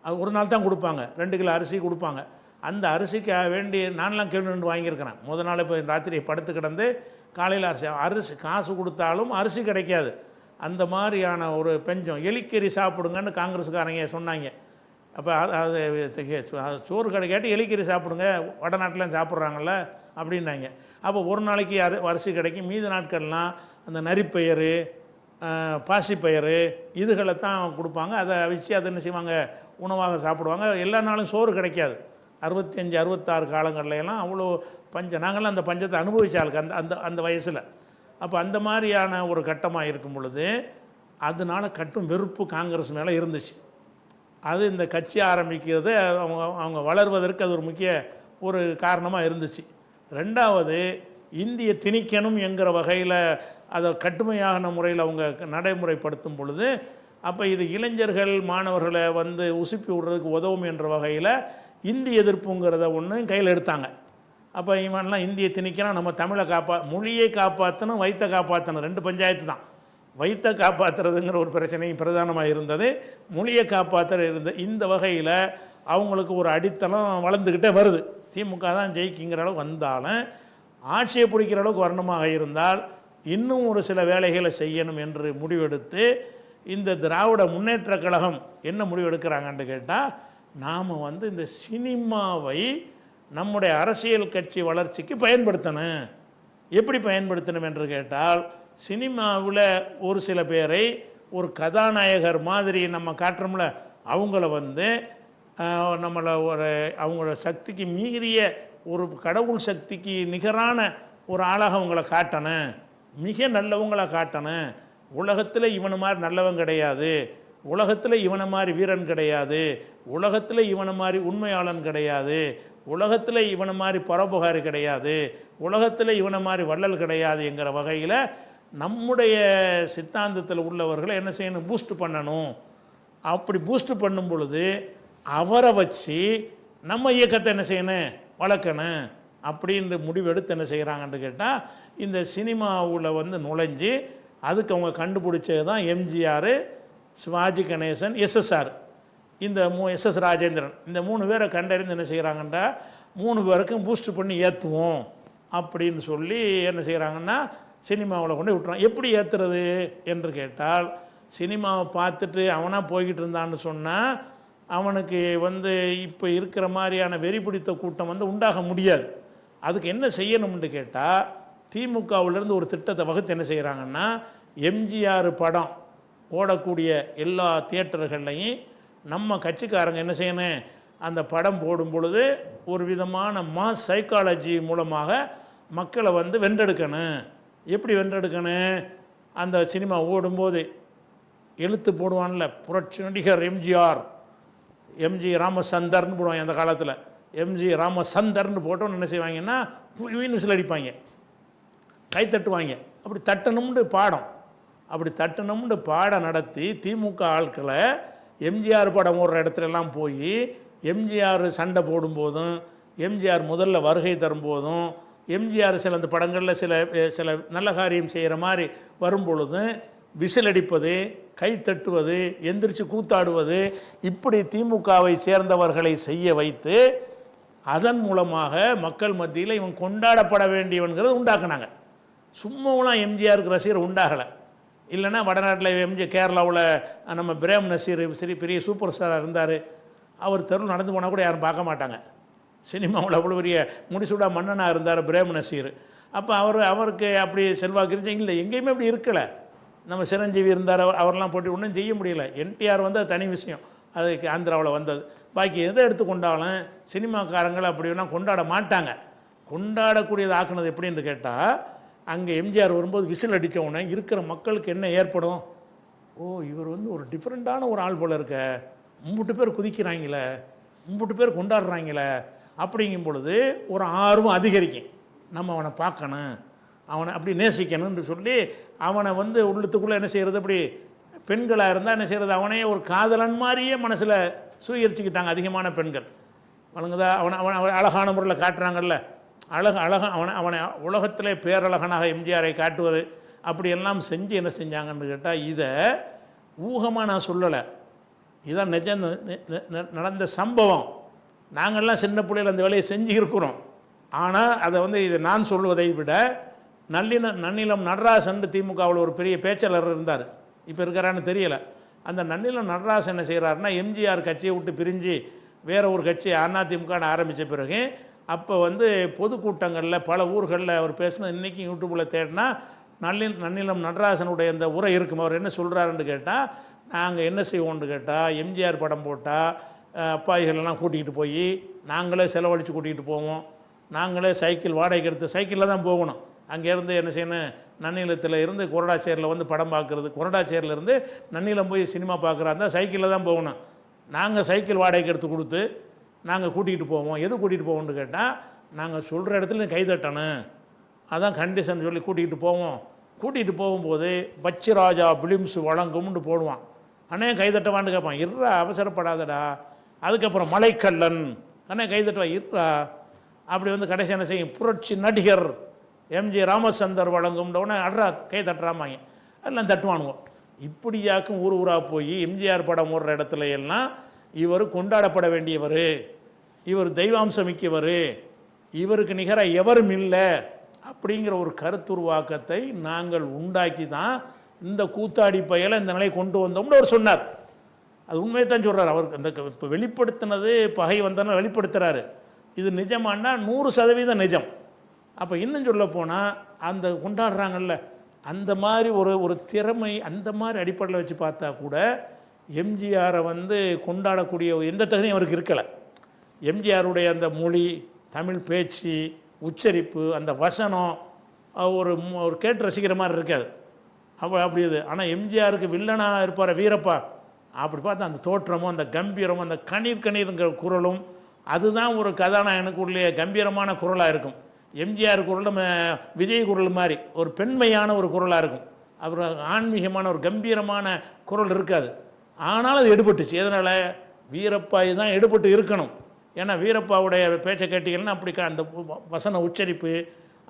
அது ஒரு நாள் தான் கொடுப்பாங்க, 2 கிலோ அரிசி கொடுப்பாங்க. அந்த அரிசிக்காக வேண்டி நான்லாம் கேட்டு வாங்கியிருக்கிறேன். முதல் நாள் இப்போ ராத்திரி படுத்து கிடந்து காலையில் அரிசி காசு கொடுத்தாலும் அரிசி கிடைக்காது. அந்த மாதிரியான ஒரு பெஞ்சம். எலிக்கறி சாப்பிடுங்கன்னு காங்கிரஸுக்காரங்க சொன்னாங்க. அப்போ அது சோறு கடை கேட்டு எலிக்கறி சாப்பிடுங்க, வடநாட்டிலாம் சாப்பிட்றாங்கள்ல அப்படின்னாங்க. அப்போ ஒரு நாளைக்கு அரிசி கிடைக்கும். மீதி நாட்கள்லாம் அந்த நரிப்பயிறு, பாசிப்பயிறு இதுகளை தான் கொடுப்பாங்க. அதை வச்சு அதை என்ன செய்வாங்க, உணவாக சாப்பிடுவாங்க. எல்லா நாளும் சோறு கிடைக்காது. 65, 66 காலங்கள்லாம் அவ்வளோ பஞ்சம். நாங்கள்லாம் அந்த பஞ்சத்தை அனுபவிச்சாளுக்கு அந்த அந்த வயசில். அப்போ அந்த மாதிரியான ஒரு கட்டமாக இருக்கும் பொழுது அதனால் கட்டும் வெறுப்பு காங்கிரஸ் மேலே இருந்துச்சு. அது இந்த கட்சி ஆரம்பிக்கிறது அவங்க வளர்வதற்கு அது ஒரு முக்கிய ஒரு காரணமாக இருந்துச்சு. 2வது இந்திய திணிக்கணும் என்கிற வகையில் அதை கடுமையான முறையில் அவங்க நடைமுறைப்படுத்தும் பொழுது அப்போ இது இளைஞர்கள் மாணவர்களை வந்து உசுப்பி விடுறதுக்கு உதவும் என்ற வகையில் இந்தி எதிர்ப்புங்கிறத ஒன்று கையில் எடுத்தாங்க. அப்போ இவன்லாம் இந்தியை திணிக்கிறான், நம்ம தமிழை மொழியை காப்பாற்றணும், வயிற்றை காப்பாற்றணும், 2 பஞ்சாயத்து தான். வயிற்றை காப்பாற்றுறதுங்கிற ஒரு பிரச்சனையும் பிரதானமாக இருந்தது, மொழியை காப்பாற்ற இருந்தது. இந்த வகையில் அவங்களுக்கு ஒரு அடித்தளம் வளர்ந்துக்கிட்டே வருது. திமுக தான் ஜெயிக்குங்கிற அளவுக்கு வந்தாலும் ஆட்சியை பிடிக்கிற அளவுக்கு வரணுமாக இருந்தால் இன்னும் ஒரு சில வேலைகளை செய்யணும் என்று முடிவெடுத்து இந்த திராவிட முன்னேற்ற கழகம் என்ன முடிவு எடுக்கிறாங்கன்னு கேட்டால், நாம் வந்து இந்த சினிமாவை நம்முடைய அரசியல் கட்சி வளர்ச்சிக்கு பயன்படுத்தணும். எப்படி பயன்படுத்தணும் என்று கேட்டால், சினிமாவில் ஒரு சில பேரை ஒரு கதாநாயகர் மாதிரி நம்ம காட்டுறோம்ல, அவங்கள வந்து நம்மளை ஒரு அவங்களோட சக்திக்கு மீறிய ஒரு கடவுள் சக்திக்கு நிகரான ஒரு ஆளாக அவங்கள காட்டணும், மிக நல்லவங்கள காட்டணும். உலகத்தில் இவனை மாதிரி நல்லவன் கிடையாது, உலகத்தில் இவனை மாதிரி வீரன் கிடையாது, உலகத்தில் இவனை மாதிரி உண்மையாளன் கிடையாது, உலகத்தில் இவனை மாதிரி பரோபகாரி கிடையாது, உலகத்தில் இவனை மாதிரி வள்ளல் கிடையாது என்கிற வகையில் நம்முடைய சித்தாந்தத்தில் உள்ளவர்களை என்ன செய்யணும், பூஸ்ட் பண்ணணும். அப்படி பூஸ்ட் பண்ணும் பொழுது அவரை வச்சு நம்ம இயக்கத்தை என்ன செய்யணும், வளர்க்கணும் அப்படின்ற முடிவெடுத்து என்ன செய்கிறாங்கன்னு கேட்டால், இந்த சினிமாவில் வந்து நுழைஞ்சு அதுக்கு அவங்க கண்டுபிடிச்சது தான் எம்ஜிஆர், சிவாஜி கணேசன், எஸ்எஸ்ஆர், இந்த எஸ்எஸ் ராஜேந்திரன், இந்த 3 பேரை கண்டறிந்து என்ன செய்கிறாங்கன்னா 3 பேருக்கும் பூஸ்ட் பண்ணி ஏற்றுவோம் அப்படின்னு சொல்லி என்ன செய்கிறாங்கன்னா சினிமாவில் கொண்டு விட்டுறான். எப்படி ஏற்றுறது என்று கேட்டால், சினிமாவை பார்த்துட்டு அவனாக போய்கிட்டு இருந்தான்னு சொன்னால் அவனுக்கு வந்து இப்போ இருக்கிற மாதிரியான வெறி பிடித்த கூட்டம் வந்து உண்டாக முடியாது. அதுக்கு என்ன செய்யணும்னு கேட்டால், திமுகவிலேருந்து ஒரு திட்டத்தை வகுத்து என்ன செய்கிறாங்கன்னா, எம்ஜிஆர் படம் ஓடக்கூடிய எல்லா தியேட்டர்கள்லையும் நம்ம கட்சிக்காரங்க என்ன செய்யணும், அந்த படம் போடும் பொழுது ஒரு விதமான மாஸ் சைக்காலஜி மூலமாக மக்களை வந்து வென்றெடுக்கணும். எப்படி வென்றெடுக்கணும், அந்த சினிமா ஓடும்போது எழுத்து போடுவான்ல, புரட்சி நடிகர் எம்ஜிஆர், எம்ஜி ராமசந்தர்னு போடுவாங்க. அந்த காலத்தில் எம்ஜி ராமசந்தர்னு போட்டோன்னு என்ன செய்வாங்கன்னா விசில் அடிப்பாங்க, கை தட்டுவாங்க. அப்படி தட்டணும்னு பாடம், அப்படி தட்டணும்னு பாடம் நடத்தி திமுக ஆட்களை எம்ஜிஆர் படம் ஓடுற இடத்துலலாம் போய் எம்ஜிஆர் சண்டை போடும்போதும், எம்ஜிஆர் முதல்ல வருகை தரும்போதும், எம்ஜிஆர் சில அந்த படங்களில் சில நல்ல காரியம் செய்கிற மாதிரி வரும்பொழுதும் விசில் அடிப்பது, கை தட்டுவது, எந்திரிச்சு கூத்தாடுவது, இப்படி திமுகவை சேர்ந்தவர்களை செய்ய வைத்து அதன் மூலமாக மக்கள் மத்தியில் இவன் கொண்டாடப்பட வேண்டியவன்கிறது உண்டாக்குனாங்க. சும்மாவெலாம் எம்ஜிஆருக்கு ரசிகர் உண்டாகலை. இல்லைன்னா வடநாட்டில் கேரளாவில் நம்ம பிரேம் நசீர் சரி பெரிய சூப்பர் ஸ்டாராக இருந்தார், அவர் தெருவில் நடந்து போனால் கூட யாரும் பார்க்க மாட்டாங்க. சினிமாவில் அவ்வளோ பெரிய முடிசூடா மன்னனாக இருந்தார் பிரேம் நசீர். அப்போ அவருக்கு அப்படி செல்வாக்கு இருந்துச்சு இல்லை, எங்கேயுமே அப்படி இருக்கலை. நம்ம சிரஞ்சீவி இருந்தார், அவரெல்லாம் போட்டு ஒன்றும் செய்ய முடியல. என்டிஆர் வந்து அது தனி விஷயம், அதுக்கு ஆந்திராவில் வந்தது. பாக்கி எதை எடுத்துக்கொண்டாலும் சினிமாக்காரங்களை அப்படின்னா கொண்டாட மாட்டாங்க. கொண்டாடக்கூடியது ஆக்குனது எப்படின்னு கேட்டால், அங்கே எம்ஜிஆர் வரும்போது விசில் அடித்தவுடனே இருக்கிற மக்களுக்கு என்ன ஏற்படும், ஓ இவர் வந்து ஒரு டிஃப்ரெண்ட்டான ஒரு ஆள் போல் இருக்க, 3 பேர் குதிக்கிறாங்களே, 3 பேர் கொண்டாடுறாங்களே, அப்படிங்கும் பொழுது ஒரு ஆர்வம் அதிகரிக்கும். நம்ம அவனை பார்க்கணும், அவனை அப்படி நேசிக்கணும்னு சொல்லி அவனை வந்து உள்ளத்துக்குள்ளே என்ன செய்கிறது, அப்படி பெண்களாக இருந்தால் என்ன செய்கிறது, அவனையே ஒரு காதலன் மாதிரியே மனசில் சுயரிச்சுக்கிட்டாங்க அதிகமான பெண்கள். வழங்குதா, அவனை அழகான முறையில் காட்டுறாங்கல்ல, அவனை உலகத்திலே பேரழகனாக எம்ஜிஆரை காட்டுவது, அப்படியெல்லாம் செஞ்சு என்ன செஞ்சாங்கன்னு கேட்டால், இதை ஊகமாக நான் சொல்லலை, இதான் நிஜம் நடந்த சம்பவம். நாங்கள்லாம் சின்ன பிள்ளைகள் அந்த வேலையை செஞ்சு இருக்கிறோம். ஆனால் அதை வந்து இதை நான் சொல்வதை விட நன்னிலம் நடராசன் திமுகவில் ஒரு பெரிய பேச்சாளர் இருந்தார், இப்போ இருக்கிறான்னு தெரியலை. அந்த நன்னிலம் நடராசன் என்ன செய்கிறாருன்னா, எம்ஜிஆர் கட்சியை விட்டு பிரிஞ்சு வேறு ஒரு கட்சி அதிமுகன்னு ஆரம்பித்த பிறகு அப்போ வந்து பொதுக்கூட்டங்களில் பல ஊர்களில் அவர் பேசின இன்றைக்கி யூடியூப்பில் தேடினா நன்னிலம் நடராசனுடைய அந்த உரை இருக்கும். அவர் என்ன சொல்கிறாருன்னு கேட்டால், நாங்கள் என்ன செய்வோம்னு கேட்டால், எம்ஜிஆர் படம் போட்டால் அப்பாய்களெல்லாம் கூட்டிகிட்டு போய் நாங்களே செலவழித்து கூட்டிகிட்டு போவோம், நாங்களே சைக்கிள் வாடகைக்கு எடுத்து சைக்கிளில் தான் போகணும். அங்கேருந்து என்ன செய்யணும், நன்னிலத்தில் இருந்து கொரடாச்சேரியில் வந்து படம் பார்க்குறது, கொரடாச்சேரியிலேருந்து நன்னிலம் போய் சினிமா பார்க்குறாருந்தா சைக்கிளில் தான் போகணும். நாங்கள் சைக்கிள் வாடகைக்கு எடுத்து கொடுத்து நாங்கள் கூட்டிகிட்டு போவோம். எது கூட்டிகிட்டு போவோம்னு கேட்டால், நாங்கள் சொல்கிற இடத்துல கை தட்டணும், அதான் கண்டிஷன் சொல்லி கூட்டிகிட்டு போவோம். கூட்டிகிட்டு போகும்போது பச்சிராஜா பிலிம்ஸ் வழங்கும்னு போடுவான். அண்ணே கைதட்டவான்னு கேட்பான். இருறா, அவசரப்படாதடா. அதுக்கப்புறம் மலைக்கல்லன், அண்ணே கைதட்டவா, இருறா. அப்படி வந்து கடைசி என்ன செய்யும், புரட்சி நடிகர் எம்ஜி ராமச்சந்தர் வழங்கும்னோடனே அட்ரா கை தட்டுறாமாங்க, எல்லாம் தட்டுவானுவோம். இப்படியாக்கும் ஊர் ஊராக போய் எம்ஜிஆர் படம் ஓடுற இடத்துல எல்லாம் இவர் கொண்டாடப்பட வேண்டியவர், இவர் தெய்வாம்சம் மிக்கவர், இவருக்கு நிகராக எவரும் இல்லை அப்படிங்கிற ஒரு கருத்துருவாக்கத்தை நாங்கள் உண்டாக்கி தான் இந்த கூத்தாடி பயலை இந்த நிலையை கொண்டு வந்தோம்னு அவர் சொன்னார். அது உண்மையை தான் சொல்கிறார். அவருக்கு அந்த இப்போ வெளிப்படுத்தினது பகை வந்தோன்னா வெளிப்படுத்துகிறாரு. இது நிஜமானா 100% நிஜம். அப்போ இன்னும் சொல்ல போனால் அந்த கொண்டாடுறாங்கல்ல, அந்த மாதிரி ஒரு திறமை அந்த மாதிரி அடிப்படையில் வச்சு பார்த்தா கூட எம்ஜிஆரை வந்து கொண்டாடக்கூடிய எந்த தகுதியும் அவருக்கு இருக்கலை. எம்ஜிஆருடைய அந்த மொழி, தமிழ் பேச்சு, உச்சரிப்பு, அந்த வசனம் ஒரு கேட்டு ரசிக்கிற மாதிரி இருக்காது. அப்படி இது. ஆனால் எம்ஜிஆருக்கு வில்லனாக இருப்பார் வீரப்பா, அப்படி பார்த்தா அந்த தோற்றமும் அந்த கம்பீரமும் அந்த கணீர்ங்கிற குரலும் அதுதான் ஒரு கதாநாயகனுக்குள்ளே கம்பீரமான குரலாக இருக்கும். எம்ஜிஆர் குரல் நம்ம விஜய் குரல் மாதிரி ஒரு பெண்மையான ஒரு குரலாக இருக்கும். அப்புறம் ஆன்மீகமான ஒரு கம்பீரமான குரல் இருக்காது. ஆனாலும் அது எடுபட்டுச்சு. எதனால்? வீரப்பா இதுதான் எடுபட்டு இருக்கணும். ஏன்னா வீரப்பாவுடைய பேச்சை கேட்டீங்கன்னா அப்படி அந்த வசன உச்சரிப்பு,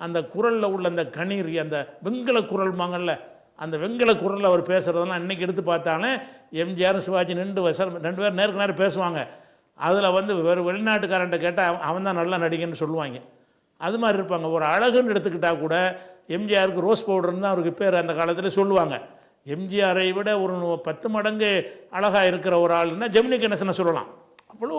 அந்த குரலில் உள்ள அந்த கணீர், அந்த வெண்கல குரல்மாங்கல்ல, அந்த வெண்கல குரலில் அவர் பேசுகிறதெல்லாம் இன்றைக்கி எடுத்து பார்த்தாலே எம்ஜிஆர் சிவாஜி 2 பேர் நேருக்கு நேரம் பேசுவாங்க. அதில் வந்து வேறு வெளிநாட்டுக்காரன்ட்ட கேட்டால் அவன் தான் நல்லா நடிகன்னு சொல்லுவாங்க. அது மாதிரி இருப்பாங்க. ஒரு அழகுன்னு எடுத்துக்கிட்டால் கூட எம்ஜிஆருக்கு ரோஸ் பவுடர்னு தான் அவருக்கு பேர் அந்த காலத்தில் சொல்லுவாங்க. எம்ஜிஆரை விட ஒரு 10 மடங்கு அழகாக இருக்கிற ஒரு ஆளுன்னா ஜெமினி கணேசனை சொல்லலாம். அவ்வளோ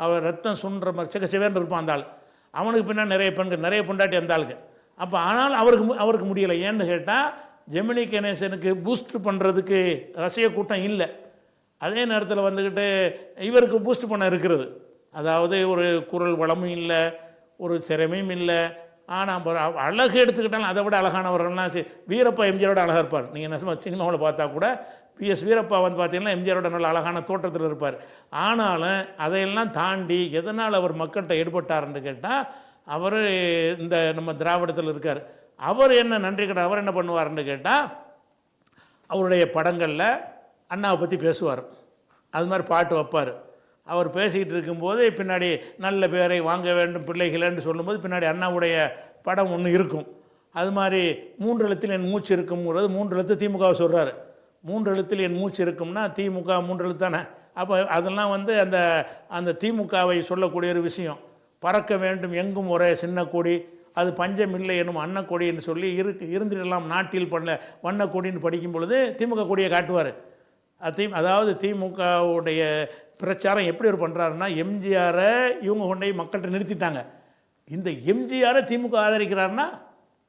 அவர் ரத்தம் சுன்ற மாதிரி செக்கச்சவேன்னு இருப்பான் அந்த ஆள். அவனுக்கு பின்னால் நிறைய பெண்கள், நிறைய பொண்டாட்டி அந்த ஆளுக்கு. அப்போ ஆனால் அவருக்கு முடியலை. ஏன்னு கேட்டால் ஜெமினி கணேசனுக்கு பூஸ்ட் பண்ணுறதுக்கு ரசிக கூட்டம் இல்லை. அதே நேரத்தில் வந்துக்கிட்டு இவருக்கு பூஸ்ட் பண்ண இருக்கிறது. அதாவது ஒரு குரல் வளமும் இல்லை, ஒரு திறமையும் இல்லை. ஆனால் அழகு எடுத்துக்கிட்டாலும் அதை விட அழகானவர்கள்லாம் வீரப்பா எம்ஜிஆரோட அழகாக இருப்பார். நீங்கள் நெசமாக சினிமாவில் பார்த்தா கூட பிஎஸ் வீரப்பா வந்து பார்த்தீங்கன்னா எம்ஜிஆரோட நல்ல அழகான தோற்றத்தில் இருப்பார். ஆனாலும் அதையெல்லாம் தாண்டி எதனால் அவர் மக்கள்கிட்ட ஈடுபட்டார்ன்னு கேட்டால் அவர் இந்த நம்ம திராவிடத்தில் இருக்கார். அவர் என்ன நன்றி கடை, அவர் என்ன பண்ணுவார்ன்னு கேட்டால் அவருடைய படங்களில் அண்ணாவை பற்றி பேசுவார். அது மாதிரி பாட்டு வைப்பார். அவர் பேசிக்கிட்டு இருக்கும்போது பின்னாடி நல்ல பேரை வாங்க வேண்டும் பிள்ளைகளேன்னு சொல்லும்போது பின்னாடி அண்ணாவுடைய படம் ஒன்று இருக்கும். அது மாதிரி 3 எழுத்தில் என் மூச்சு இருக்குங்கிறது 3 எழுத்து திமுகவை சொல்கிறாரு. 3 எழுத்தில் என் மூச்சு இருக்கும்னா திமுக 3 எழுத்து தானே. அப்போ அதெல்லாம் வந்து அந்த திமுகவை சொல்லக்கூடிய ஒரு விஷயம். பறக்க வேண்டும் எங்கும் ஒரே சின்ன கொடி, அது பஞ்சம் இல்லை எனும் அன்னக்கொடின்னு சொல்லி இருந்திடலாம் நாட்டில் பண்ண வண்ணக்கொடின்னு படிக்கும் பொழுது திமுக கொடியை காட்டுவார். அதாவது திமுகவுடைய பிரச்சாரம் எப்படி ஒரு பண்ணுறாருன்னா, எம்ஜிஆரை இவங்க கொண்டே மக்கள்கிட்ட நிறுத்திட்டாங்க. இந்த எம்ஜிஆரை திமுக ஆதரிக்கிறாருன்னா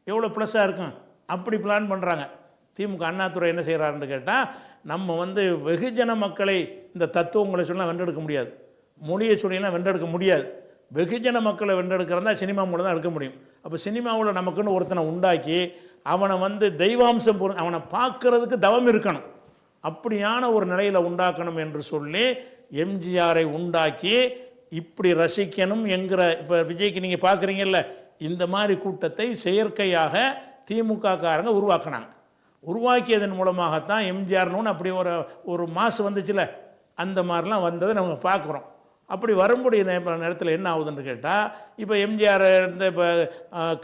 எவ்வளோ ப்ளஸ்ஸாக இருக்கும். அப்படி பிளான் பண்ணுறாங்க. திமுக அண்ணாதுரை என்ன செய்கிறாருன்னு கேட்டால், நம்ம வந்து வெகுஜன மக்களை இந்த தத்துவங்களை சொல்லலாம் வென்றெடுக்க முடியாது, மொழியை சொல்லிலாம் வென்றெடுக்க முடியாது. வெகுஜன மக்களை வென்றெடுக்கிறதா சினிமா மூலம் தான் எடுக்க முடியும். அப்போ சினிமாவில் நமக்குன்னு ஒருத்தனை உண்டாக்கி அவனை வந்து தெய்வாம்சம் அவனை பார்க்கறதுக்கு தவம் இருக்கணும். அப்படியான ஒரு நிலையில் உண்டாக்கணும் என்று சொல்லி எம்ஜிஆரை உண்டாக்கி இப்படி ரசிக்கணும் என்கிற, இப்போ விஜய்க்கு நீங்கள் பார்க்குறீங்கல்ல, இந்த மாதிரி கூட்டத்தை செயற்கையாக திமுக காரங்க உருவாக்கினாங்க. உருவாக்கியதன் மூலமாகத்தான் எம்ஜிஆர்னு அப்படி ஒரு மாசு வந்துச்சுல, அந்த மாதிரிலாம் வந்ததை நம்ம பார்க்குறோம். அப்படி வரும்படி நேரத்தில் என்ன ஆகுதுன்னு கேட்டால், இப்போ எம்ஜிஆர் இந்த இப்போ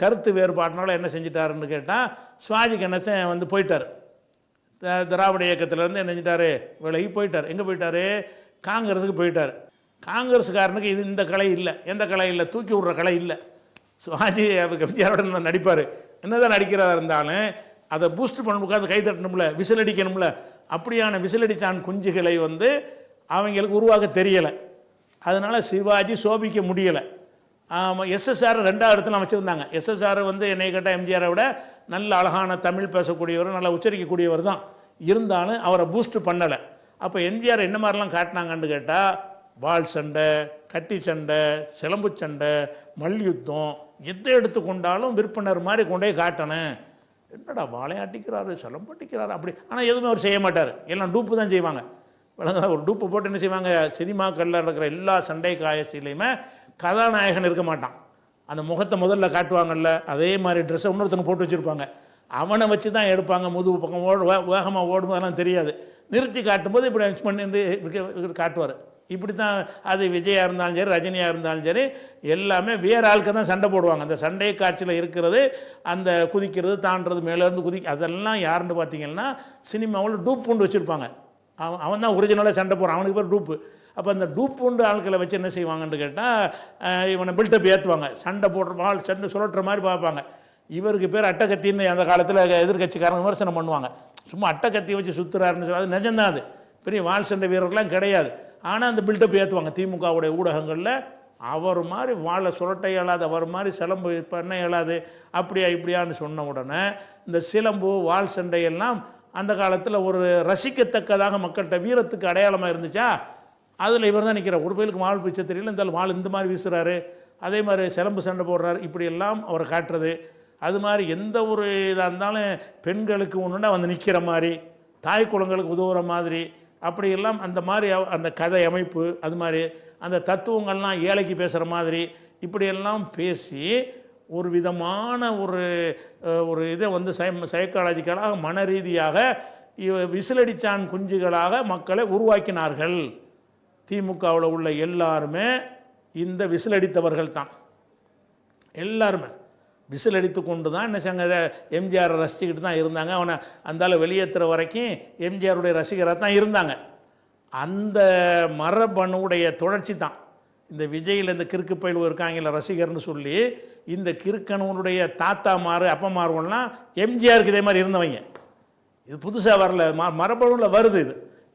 கருத்து வேறுபாட்டினால என்ன செஞ்சிட்டாருன்னு கேட்டால், சிவாஜி கணேசன் வந்து போயிட்டார். திராவிட இயக்கத்திலேருந்து என்ன செஞ்சிட்டாரு, விலகி போயிட்டார். எங்கே போயிட்டார்? காங்கிரஸுக்கு போயிட்டார். காங்கிரஸுக்காரனுக்கு இந்த கலை இல்லை. எந்த கலை இல்லை? தூக்கி விடுற கலை இல்லை. சிவாஜி எம்ஜிஆரோட நடிப்பார். என்னதான் நடிக்கிறதா இருந்தாலும் அதை பூஸ்ட் பண்ண கை தட்டணும்ல, விசில் அடிக்கணும்ல. அப்படியான விசிலடித்தான் குஞ்சுகளை வந்து அவங்களுக்கு உருவாக்க தெரியலை. அதனால் சிவாஜி சோபிக்க முடியலை. எஸ்எஸ்ஆர் 2வது இடத்துல வச்சுருந்தாங்க. எஸ்எஸ்ஆர் வந்து என்னை கேட்டால் எம்ஜிஆரை விட நல்ல அழகான தமிழ் பேசக்கூடியவர், நல்லா உச்சரிக்கக்கூடியவர் தான். இருந்தாலும் அவரை பூஸ்ட் பண்ணலை. அப்போ எம்ஜிஆர் என்ன மாதிரிலாம் காட்டினாங்கன்னு கேட்டால், வால் சண்டை, கத்தி சண்டை, சிலம்பு சண்டை, மல்யுத்தம், எதை எடுத்துக்கொண்டாலும் விற்பனர் மாதிரி கொண்டே காட்டணும். என்னடா வாழையாட்டிக்கிறாரு, சிலம்பட்டிக்கிறாரு அப்படி. ஆனால் எதுவுமே அவர் செய்ய மாட்டார். எல்லாம் டூப்பு தான் செய்வாங்க. ஒரு டூப்பு போட்டு என்ன செய்வாங்க, சினிமாக்களில் இருக்கிற எல்லா சண்டை காயசிலையுமே கதாநாயகன் இருக்க மாட்டான். அந்த முகத்தை முதல்ல காட்டுவாங்கல்ல, அதே மாதிரி ட்ரெஸ்ஸை இன்னொருத்தனை போட்டு வச்சுருப்பாங்க. அவனை வச்சு தான் எடுப்பாங்க. முதுகு பக்கம் வேகமாக ஓடும்போதெல்லாம் தெரியாது. நிறுத்தி காட்டும்போது இப்படி மிக்ஸ் பண்ணி காட்டுவார். இப்படி தான் அது விஜயாக இருந்தாலும் சரி, ரஜினியாக இருந்தாலும் சரி, எல்லாமே வேறு ஆளுக்கு தான் சண்டை போடுவாங்க. அந்த சண்டை காட்சியில் இருக்கிறது அந்த குதிக்கிறது, தாண்டுறது, மேலேருந்து அதெல்லாம் யாருன்னு பார்த்தீங்கன்னா சினிமாவில் டூப் பூண்டு வச்சுருப்பாங்க. அவன் தான் ஒரிஜினலாக சண்டை போடுறான், அவனுக்கு பேர் டூப்பு. அப்போ அந்த டூப் பூண்டு ஆட்களை வச்சு என்ன செய்வாங்கன்னு கேட்டால் இவனை பில்டப் ஏற்றுவாங்க. சண்டை போடுற சண்டை சுழட்டுற மாதிரி பார்ப்பாங்க. இவருக்கு பேர் அட்டக்கத்தின்னு அந்த காலத்தில் எதிர்கட்சிக்காரங்க விமர்சனம் பண்ணுவாங்க. சும்மா அட்டக்கத்தியை வச்சு சுற்றுறாருன்னு சொல்லி அது நிஜம்தான். அது பெரிய வால் சண்டை வீரர்கள்லாம் கிடையாது. ஆனால் அந்த பில்டப் ஏற்றுவாங்க திமுகவுடைய ஊடகங்களில். அவர் மாதிரி வாழை சுரட்ட இயலாது, அவர் மாதிரி சிலம்பு பண்ண இயலாது, அப்படியா இப்படியான்னு சொன்ன உடனே இந்த சிலம்பு வால் சண்டையெல்லாம் அந்த காலத்தில் ஒரு ரசிக்கத்தக்கதாக மக்கள்கிட்ட வீரத்துக்கு அடையாளமாக இருந்துச்சா, அதில் இவர் தான் நிற்கிறார். ஒரு பேருக்கு வால் பிச்சை தெரியல, இந்த வால் இந்த மாதிரி வீசுகிறாரு, அதே மாதிரி சிலம்பு சண்டை போடுறாரு, இப்படியெல்லாம் அவரை காட்டுறது. அது மாதிரி எந்த ஒரு இதாக இருந்தாலும் பெண்களுக்கு ஒன்றுனா வந்து நிற்கிற மாதிரி, தாய் குளங்களுக்கு உதவுற மாதிரி, அப்படியெல்லாம் அந்த மாதிரி அந்த கதை அமைப்பு, அது மாதிரி அந்த தத்துவங்கள்லாம் ஏழைக்கு பேசுகிற மாதிரி இப்படியெல்லாம் பேசி ஒரு விதமான ஒரு இதை வந்து சைக்காலஜிக்கலாக மன ரீதியாக விசிலடிச்சான் குஞ்சுகளாக மக்களை உருவாக்கினார்கள். திமுகவில் உள்ள எல்லாருமே இந்த விசிலடித்தவர்கள் தான். எல்லாருமே விசில் அடித்து கொண்டு தான் என்ன செஞ்சாங்க, எம்ஜிஆரை ரசிச்சுக்கிட்டு தான் இருந்தாங்க. அவனை அந்தால வெளியேற்றுற வரைக்கும் எம்ஜிஆருடைய ரசிகராக தான் இருந்தாங்க. அந்த மரபணுடைய தொடர்ச்சி தான் இந்த விஜயில் இந்த கிறுக்கு பயில்வு இருக்காங்கல்ல ரசிகர்னு சொல்லி, இந்த கிறுக்கனுடைய தாத்தாமார் அப்பமார்கள்லாம் எம்ஜிஆருக்கு இதே மாதிரி இருந்தவங்க. இது புதுசாக வரல, மரபணுவில் வருது. இது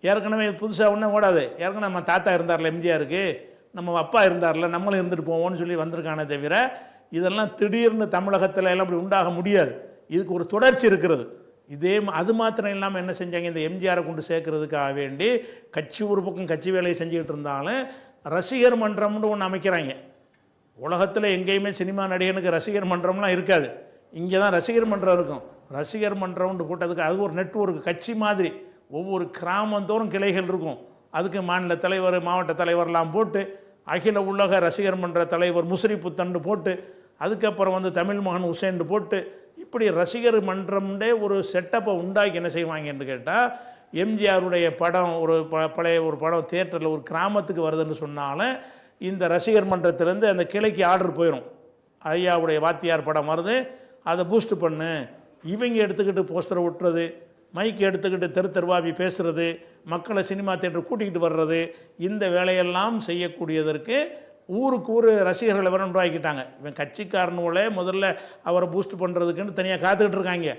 ஏற்கனவே இது புதுசாக ஒன்றும் ஓடாது. ஏற்கனவே நம்ம தாத்தா இருந்தார்ல எம்ஜிஆருக்கு, நம்ம அப்பா இருந்தார்ல, நம்மளும் இருந்துட்டு போவோம்னு சொல்லி வந்திருக்கானே தவிர இதெல்லாம் திடீர்னு தமிழகத்தில் எல்லாம் அப்படி உண்டாக முடியாது. இதுக்கு ஒரு தொடர்ச்சி இருக்கிறது. அது மாத்திரம் இல்லாமல் என்ன செஞ்சாங்க, இந்த எம்ஜிஆரை கொண்டு சேர்க்கறதுக்காக வேண்டி கட்சி ஒரு பக்கம் கட்சி வேலையை செஞ்சுக்கிட்டு இருந்தாலும் ரசிகர் மன்றம்னு ஒன்று அமைக்கிறாங்க. உலகத்தில் எங்கேயுமே சினிமா நடிகனுக்கு ரசிகர் மன்றம்லாம் இருக்காது. இங்கே தான் ரசிகர் மன்றம் இருக்கும். ரசிகர் மன்றம்னு போட்டதுக்கு அது ஒரு நெட்வொர்க், கட்சி மாதிரி. ஒவ்வொரு கிராமந்தோறும் கிளைகள் இருக்கும். அதுக்கு மாநில தலைவர், மாவட்ட தலைவர்லாம் போட்டு, அகில உலக ரசிகர் மன்ற தலைவர் முஸ்ரிப்புத்தண்டு போட்டு, அதுக்கப்புறம் வந்து தமிழ் மகன் உசேன் போட்டு, இப்படி ரசிகர் மன்றம்டே ஒரு செட்டப்பை உண்டாக்கி என்ன செய்வாங்கன்னு கேட்டால், எம்ஜிஆருடைய படம் ஒரு பழைய ஒரு படம் தியேட்டரில் ஒரு கிராமத்துக்கு வருதுன்னு சொன்னாலும் இந்த ரசிகர் மன்றத்திலேருந்து அந்த கிளைக்கு ஆர்டர் போயிடும். ஐயாவுடைய வாத்தியார் படம் வருது, அதை பூஸ்ட் பண்ணு, இவங்க எடுத்துக்கிட்டு போஸ்டரை விட்டுறது, மைக்கு எடுத்துக்கிட்டு தெருவாவி பேசுகிறது, மக்களை சினிமா தியேட்டர் கூட்டிகிட்டு வர்றது, இந்த வேலையெல்லாம் செய்யக்கூடியதற்கு ஊருக்கு ஊர் ரசிகர்களை வேற உருவாக்கிட்டாங்க. இவன் கட்சிக்காரனுங்களே முதல்ல அவரை பூஸ்ட் பண்ணுறதுக்குன்னு தனியாக காத்துக்கிட்டு இருக்காங்க.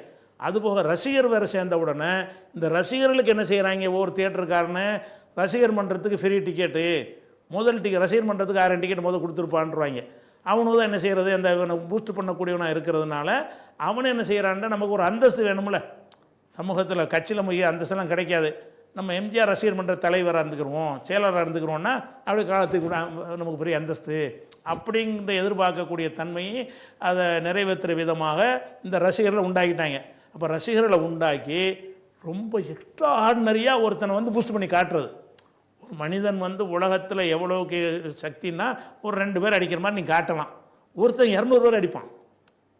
அதுபோக ரசிகர் வேறு சேர்ந்த உடனே இந்த ரசிகர்களுக்கு என்ன செய்கிறாங்க, ஒவ்வொரு தியேட்டருக்காரனு ரசிகர் மன்றத்துக்கு ஃப்ரீ டிக்கெட்டு, முதல் ரசிகர் மன்றத்துக்கு 1000 டிக்கெட் முதல் கொடுத்துருப்பான்றாங்க. அவனு தான் என்ன செய்கிறது, அந்த பூஸ்ட் பண்ணக்கூடியவனாக இருக்கிறதுனால அவனு என்ன செய்கிறான்னா, நமக்கு ஒரு அந்தஸ்து வேணும்ல சமூகத்தில். கட்சியில் முக்கிய அந்தஸ்தெல்லாம் கிடைக்காது. நம்ம எம்ஜிஆர் ரசிகர் மன்ற தலைவராக இருந்துக்கிறோம், செயலராக இருந்துக்கிறோன்னா அப்படி காலத்துக்கு கூட நமக்கு பெரிய அந்தஸ்து அப்படிங்கிற எதிர்பார்க்கக்கூடிய தன்மையை அதை நிறைவேற்றுற விதமாக இந்த ரசிகர்களை உண்டாக்கிட்டாங்க. அப்போ ரசிகர்களை உண்டாக்கி ரொம்ப எக்ஸ்ட்ரா ஆர்டினரியாக ஒருத்தனை வந்து பூஸ்ட் பண்ணி காட்டுறது. ஒரு மனிதன் வந்து உலகத்தில் எவ்வளோக்கு சக்தின்னா ஒரு 2 பேர் அடிக்கிற மாதிரி நீங்கள் காட்டலாம். ஒருத்தன் 200 பேர் அடிப்பான்.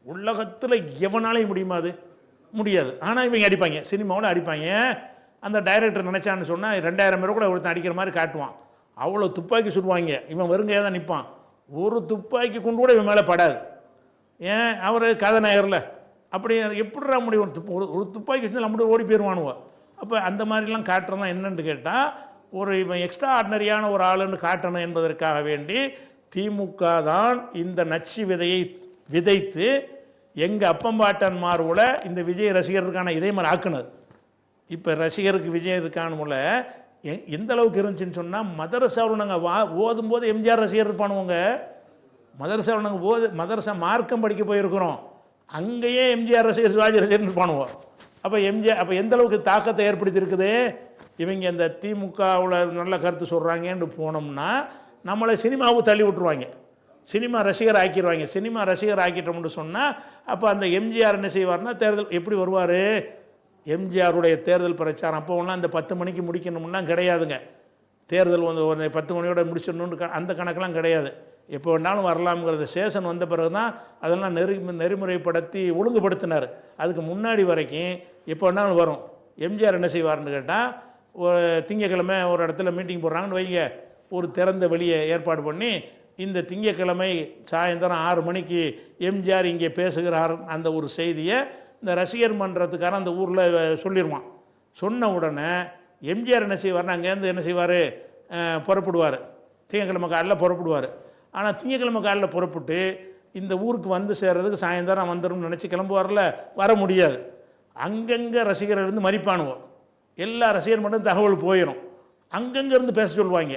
உலகத்தில் எவனாலையும் முடியுமா? அது முடியாது. ஆனால் இவங்க அடிப்பாங்க, சினிமாவில் அடிப்பாங்க. அந்த டைரக்டர் நினச்சான்னு சொன்னால் 2000 பேர் கூட ஒருத்தன் அடிக்கிற மாதிரி காட்டுவான். அவ்வளோ துப்பாக்கி சுடுவாங்க. இவன் வெறுங்கையாக தான் நிற்பான். ஒரு துப்பாக்கி கொண்டு கூட இவன் மேலே படாது. ஏன், அவர் கதாநாயகரில் அப்படி எப்படிடா முடியும்? ஒரு துப்பாக்கி வச்சு நம்மளும் ஓடி போயிடுவானுவோம். அப்போ அந்த மாதிரிலாம் காட்டுறதுலாம் என்னென்னு கேட்டால், ஒரு இவன் எக்ஸ்ட்ரா ஆர்டினரியான ஒரு ஆளுன்னு காட்டணும் என்பதற்காக வேண்டி திமுக தான் இந்த நச்சு விதையை விதைத்து எங்கள் அப்பம்பாட்டன் மார்புல இந்த விஜய் ரசிகருக்கான இதே மாதிரி ஆக்குனது. இப்போ ரசிகருக்கு விஜய் இருக்கானுல எந்த அளவுக்கு இருந்துச்சுன்னு சொன்னால், மதரசாவில் நாங்கள் ஓதும்போது எம்ஜிஆர் ரசிகர் இருப்பானுவங்க. மதரசாவில் நாங்கள் மதரசா மார்க்கம் படிக்க போயிருக்கிறோம், அங்கேயே எம்ஜிஆர் ரசிகர் சிவாஜி ரசிகர்னு இருப்பானுவோம். அப்போ எம்ஜிஆர் அப்போ எந்த அளவுக்கு தாக்கத்தை ஏற்படுத்தியிருக்குது. இவங்க இந்த திமுகவில் நல்ல கருத்து சொல்கிறாங்கன்னு போனோம்னா நம்மளை சினிமாவுக்கு தள்ளி விட்டுருவாங்க, சினிமா ரசிகர் ஆக்கிடுவாங்க. சினிமா ரசிகர் ஆக்கிட்டோம்னு சொன்னால் அப்போ அந்த எம்ஜிஆர் என்ன செய்வார்னா, தேர்தல் எப்படி வருவார், எம்ஜிஆருடைய தேர்தல் பிரச்சாரம் அப்போ ஒன்றா அந்த 10 மணிக்கு முடிக்கணும்னா கிடையாதுங்க. தேர்தல் வந்து ஒரு 10 மணியோட முடிச்சிடணுன்னு அந்த கணக்கெல்லாம் கிடையாது. எப்போ வேணாலும் வரலாம்ங்கிறது சேஷன் வந்த பிறகு தான் அதெல்லாம் நெறிமுறைப்படுத்தி ஒழுங்குபடுத்தினார். அதுக்கு முன்னாடி வரைக்கும் எப்போ வேணாலும் வரும். எம்ஜிஆர் என்ன செய்வார்னு கேட்டால், திங்கக்கிழமை ஒரு இடத்துல மீட்டிங் போடுறாங்கன்னு வைங்க, ஒரு திறந்த வெளியை ஏற்பாடு பண்ணி இந்த திங்கக்கிழமை சாயந்தரம் 6 மணிக்கு எம்ஜிஆர் இங்கே பேசுகிறார் அந்த ஒரு செய்தியை இந்த ரசிகர் மன்றத்துக்காரன் அந்த ஊரில் சொல்லிடுவான். சொன்ன உடனே எம்ஜிஆர் என்ன செய்வார்னா அங்கேருந்து என்ன செய்வார், புறப்படுவார். திங்கக்கிழமை காலையில் புறப்படுவார். ஆனால் திங்கக்கிழமை காலையில் புறப்பட்டு இந்த ஊருக்கு வந்து சேர்றதுக்கு சாயந்தரம் வந்துடும் நினச்சி கிளம்புவார்ல, வர முடியாது. அங்கங்கே ரசிகர்கள் இருந்து மறிப்பானுவோம். எல்லா ரசிகர் மட்டும் தகவல் போயிடும். அங்கங்கேருந்து பேச சொல்லுவாங்க.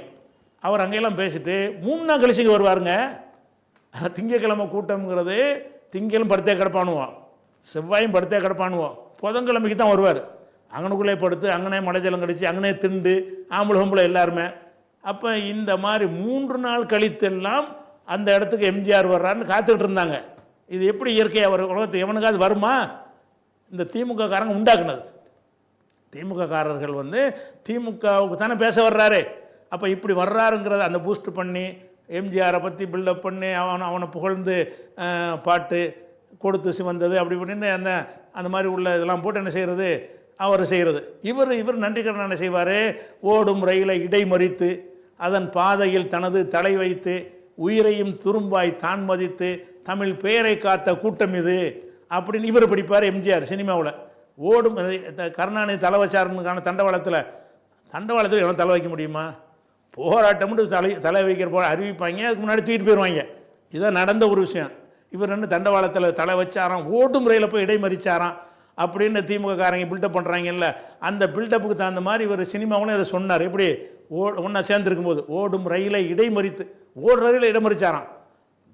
அவர் அங்கெல்லாம் பேசிட்டு 3 நாள் கழிச்சு வருவாருங்க. திங்கக்கிழமை கூட்டம்ங்கிறது திங்களும் படுத்தே கிடப்பானுவோம், செவ்வாயும் படுத்தே கிடப்பானுவோம், புதன்கிழமைக்கு தான் வருவார். அங்கனுக்குள்ளே படுத்து அங்கனே மலைஜலம் கடிச்சு அங்கனே திண்டு ஆம்பளை எல்லாருமே. அப்போ இந்த மாதிரி 3 நாள் கழித்தெல்லாம் அந்த இடத்துக்கு எம்ஜிஆர் வர்றாருன்னு காத்துக்கிட்டு இருந்தாங்க. இது எப்படி இயற்கையாக வரும்? உலகத்து எவனுக்காவது வருமா? இந்த திமுக காரங்க உண்டாக்குனது. திமுக காரர்கள் வந்து திமுகவுக்கு தானே பேச வர்றாரு. அப்போ இப்படி வர்றாருங்கிறத அந்த பூஸ்ட் பண்ணி எம்ஜிஆரை பற்றி பில்டப் பண்ணி அவனை புகழ்ந்து பாட்டு கொடுத்து சிவந்தது அப்படி இப்படின்னு அந்த மாதிரி உள்ள இதெல்லாம் போட்டு என்ன செய்கிறது, அவர் செய்கிறது. இவர் நன்றிக்கடன் என்ன செய்வார், ஓடும் ரயிலை இடைமறித்து அதன் பாதையில் தனது தலை வைத்து உயிரையும் துரும்பாய் தான் மதித்து தமிழ் பெயரை காத்த கூட்டம் இது அப்படின்னு இவர் படிப்பார். எம்ஜிஆர் சினிமாவில் ஓடும் கருணாநிதி தலை வச்சாருக்கான தண்டவாளத்தில் எவன் தலை வைக்க முடியுமா? போராட்டம்னு தலை வைக்கிற போல அறிவிப்பாங்க, அதுக்கு முன்னாடி தூக்கிட்டு போயிடுவாங்க. இதான் நடந்த ஒரு விஷயம். இவர் என்ன தண்டவாளத்தில் தலை வச்சாராம், ஓடும் ரயில போய் இடைமறிச்சாராம் அப்படின்னு திமுக காரங்க பில்டப் பண்ணுறாங்கல்ல, அந்த பில்டப்புக்கு தகுந்த மாதிரி இவர் சினிமாவுன்னு அதை சொன்னார். எப்படி ஒன்றா சேர்ந்துருக்கும் போது ஓடும் ரயிலை இடைமறித்து ஓடுற ரயிலை இடைமறிச்சாராம்.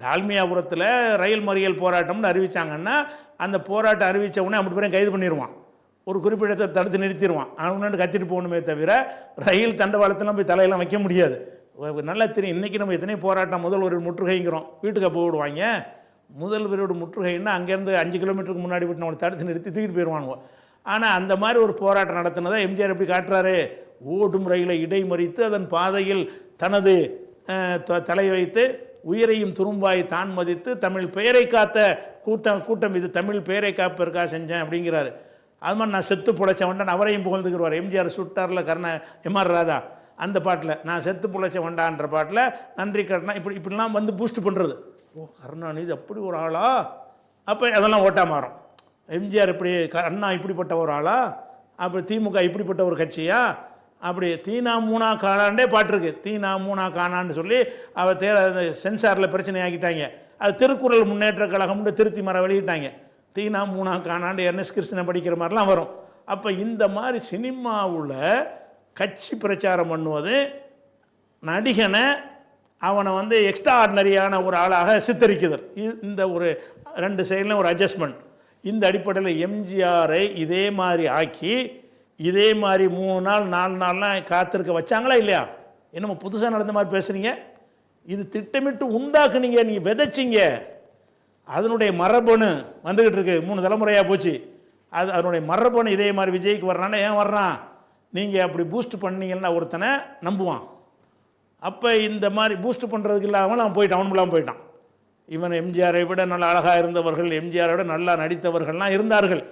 டால்மியாபுரத்தில் ரயில் மறியல் போராட்டம்னு அறிவித்தாங்கன்னா அந்த போராட்டம் அறிவித்த உடனே அப்படி பேரையும் கைது பண்ணிடுவான், ஒரு குறிப்பிடத்தை தடுத்து நிறுத்திடுவான். அவனு கத்திட்டு போகணுமே தவிர ரயில் தண்டவாளத்தெல்லாம் போய் தலையெல்லாம் வைக்க முடியாது. நல்லா தெரியும். இன்றைக்கி நம்ம எத்தனை போராட்டம் முதல் ஒரு முற்றுகைங்கிறோம், வீட்டுக்கு போய் விடுவாங்க. முதல்வரோட முற்றுகைன்னா அங்கேருந்து 5 கிலோமீட்டருக்கு முன்னாடி விட்டு நம்மளை தடுத்து நிறுத்தி தூக்கிட்டு போயிடுவானுங்க. ஆனால் அந்த மாதிரி ஒரு போராட்டம் நடத்தினதை எம்ஜிஆர் எப்படி காட்டுறாரு, ஓடும் ரயிலை இடைமறித்து அதன் பாதையில் தனது தலை வைத்து உயிரையும் துரும்பாய் தான் மதித்து தமிழ் பெயரை காத்த கூட்டம் இது, தமிழ் பெயரை காப்பதற்காக செஞ்சேன் அப்படிங்கிறாரு. அது மாதிரி நான் செத்து பிழைச்ச வண்டான் அவரையும் புகழ்ந்துக்கிறவார். எம்ஜிஆர் சுட்டாரில் எம்ஆர் ராதா அந்த பாட்டில் நான் செத்து பிழைச்ச வண்டான்ற பாட்டில் நன்றி கட்டணா இப்படிலாம் வந்து பூஸ்ட் பண்ணுறது. ஓ, கருணாநிதி அப்படி ஒரு ஆளா? அப்போ அதெல்லாம் ஓட்டா மாறும். எம்ஜிஆர் இப்படி அண்ணா இப்படிப்பட்ட ஒரு ஆளா? அப்படி திமுக இப்படிப்பட்ட ஒரு கட்சியா? அப்படி தீனா மூணா காணாண்டே பாட்டிருக்கு. தீனா மூணா காணான்னு சொல்லி அவர் சென்சாரில் பிரச்சனை ஆக்கிட்டாங்க. அது திருக்குறள் முன்னேற்ற கழகம்னு திருத்தி மர வெளியிட்டாங்க. தீனா மூணா காணாண்டு என்எஸ் கிருஷ்ணன் படிக்கிற மாதிரிலாம் வரும். அப்போ இந்த மாதிரி சினிமாவில் கட்சி பிரச்சாரம் பண்ணுவது நடிகனை அவனை வந்து எக்ஸ்ட்ரா ஆர்டினரியான ஒரு ஆளாக சித்தரிக்குதல். இந்த ஒரு 2 சைடில் ஒரு அட்ஜஸ்ட்மெண்ட். இந்த அடிப்படையில் எம்ஜிஆரை இதே மாதிரி ஆக்கி இதே மாதிரி 3 நாள் 4 நாள்லாம் காத்திருக்க வச்சாங்களா இல்லையா? என்னமோ புதுசாக நடந்த மாதிரி பேசுகிறீங்க. இது திட்டமிட்டு உண்டாக்குனீங்க, நீங்கள் விதைச்சிங்க. அதனுடைய மரபணு வந்துக்கிட்டு இருக்கு, 3 தலைமுறையாக போச்சு. அதனுடைய மரபணு இதே மாதிரி விஜய்க்கு வர்றான்னா ஏன் வர்றான்? நீங்கள் அப்படி பூஸ்ட் பண்ணீங்கன்னா ஒருத்தனை நம்புவான். அப்போ இந்த மாதிரி பூஸ்ட் பண்ணுறதுக்கு இல்லாமல் அவன் போயிட்டான். இவன் எம்ஜிஆரை விட நல்லா அழகாக இருந்தவர்கள், எம்ஜிஆரை விட நல்லா நடித்தவர்கள்லாம் இருந்தார்கள்.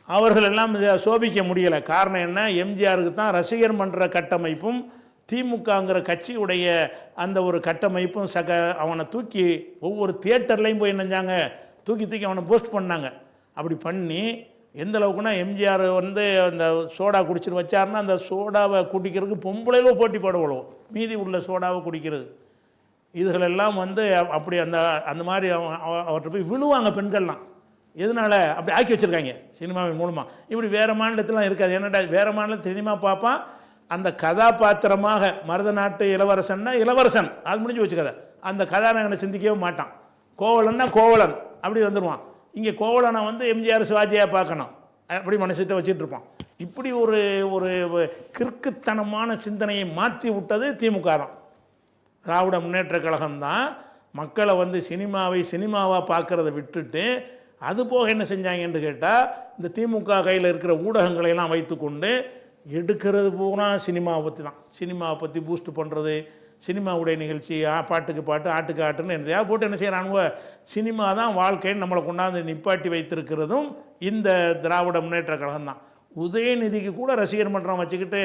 அவர்கள் எல்லாம் சோபிக்க முடியலை. காரணம் என்ன? எம்ஜிஆருக்கு தான் ரசிகர் மன்ற கட்டமைப்பும் திமுகங்கிற கட்சியுடைய அந்த ஒரு கட்டமைப்பும் அவனை தூக்கி ஒவ்வொரு தியேட்டர்லையும் போய் நினைஞ்சாங்க, தூக்கி அவனை போஸ்ட் பண்ணாங்க. அப்படி பண்ணி எந்த அளவுக்குன்னா எம்ஜிஆர் வந்து அந்த சோடா குடிச்சிட்டு வச்சாருன்னா அந்த சோடாவை குடிக்கிறதுக்கு பொம்பளையிலோ போட்டி போடுவோம், மீதி உள்ள சோடாவை குடிக்கிறது. இதுகளெல்லாம் வந்து அப்படி அந்த மாதிரி அவர்கிட்ட போய் விழுவாங்க பெண்கள்லாம். எதனால் அப்படி ஆக்கி வச்சுருக்காங்க சினிமாவின் மூலமாக. இப்படி வேறு மாநிலத்திலாம் இருக்காது. என்னடா வேறு மாநிலத்தில் சினிமா பார்ப்பான், அந்த கதாபாத்திரமாக மருத நாட்டு இளவரசன்னா இளவரசன், அது முடிஞ்சு வச்சு கதை. அந்த கதாநாயகனை சிந்திக்கவே மாட்டான். கோவலன்னா கோவலன் அப்படி வந்துடுவான். இங்கே கோவலனை வந்து எம்ஜிஆர் சிவாஜியாக பார்க்கணும் அப்படி மனசிட்ட வச்சுட்டு இருப்பான். இப்படி ஒரு ஒரு கிறுக்குத்தனமான சிந்தனையை மாற்றி விட்டது திமுக தான். திராவிட முன்னேற்ற கழகம் தான் மக்களை வந்து சினிமாவாக பார்க்குறத விட்டுட்டு அது போக என்ன செஞ்சாங்கன்னு கேட்டால் இந்த திமுக கையில் இருக்கிற ஊடகங்களையெல்லாம் வைத்துக்கொண்டு எடுக்கிறது பூரா சினிமாவை பற்றி தான். சினிமாவை பற்றி பூஸ்ட் பண்ணுறது, சினிமாவுடைய நிகழ்ச்சி, பாட்டுக்கு பாட்டு ஆட்டுக்கு ஆட்டுன்னு எதையா போட்டு என்ன செய்கிறானுவ, சினிமா தான் வாழ்க்கைன்னு நம்மளை கொண்டாந்து நிப்பாட்டி வைத்திருக்கிறதும் இந்த திராவிட முன்னேற்ற கழகம் தான். உதயநிதிக்கு கூட ரசிகர் மன்றம் வச்சுக்கிட்டு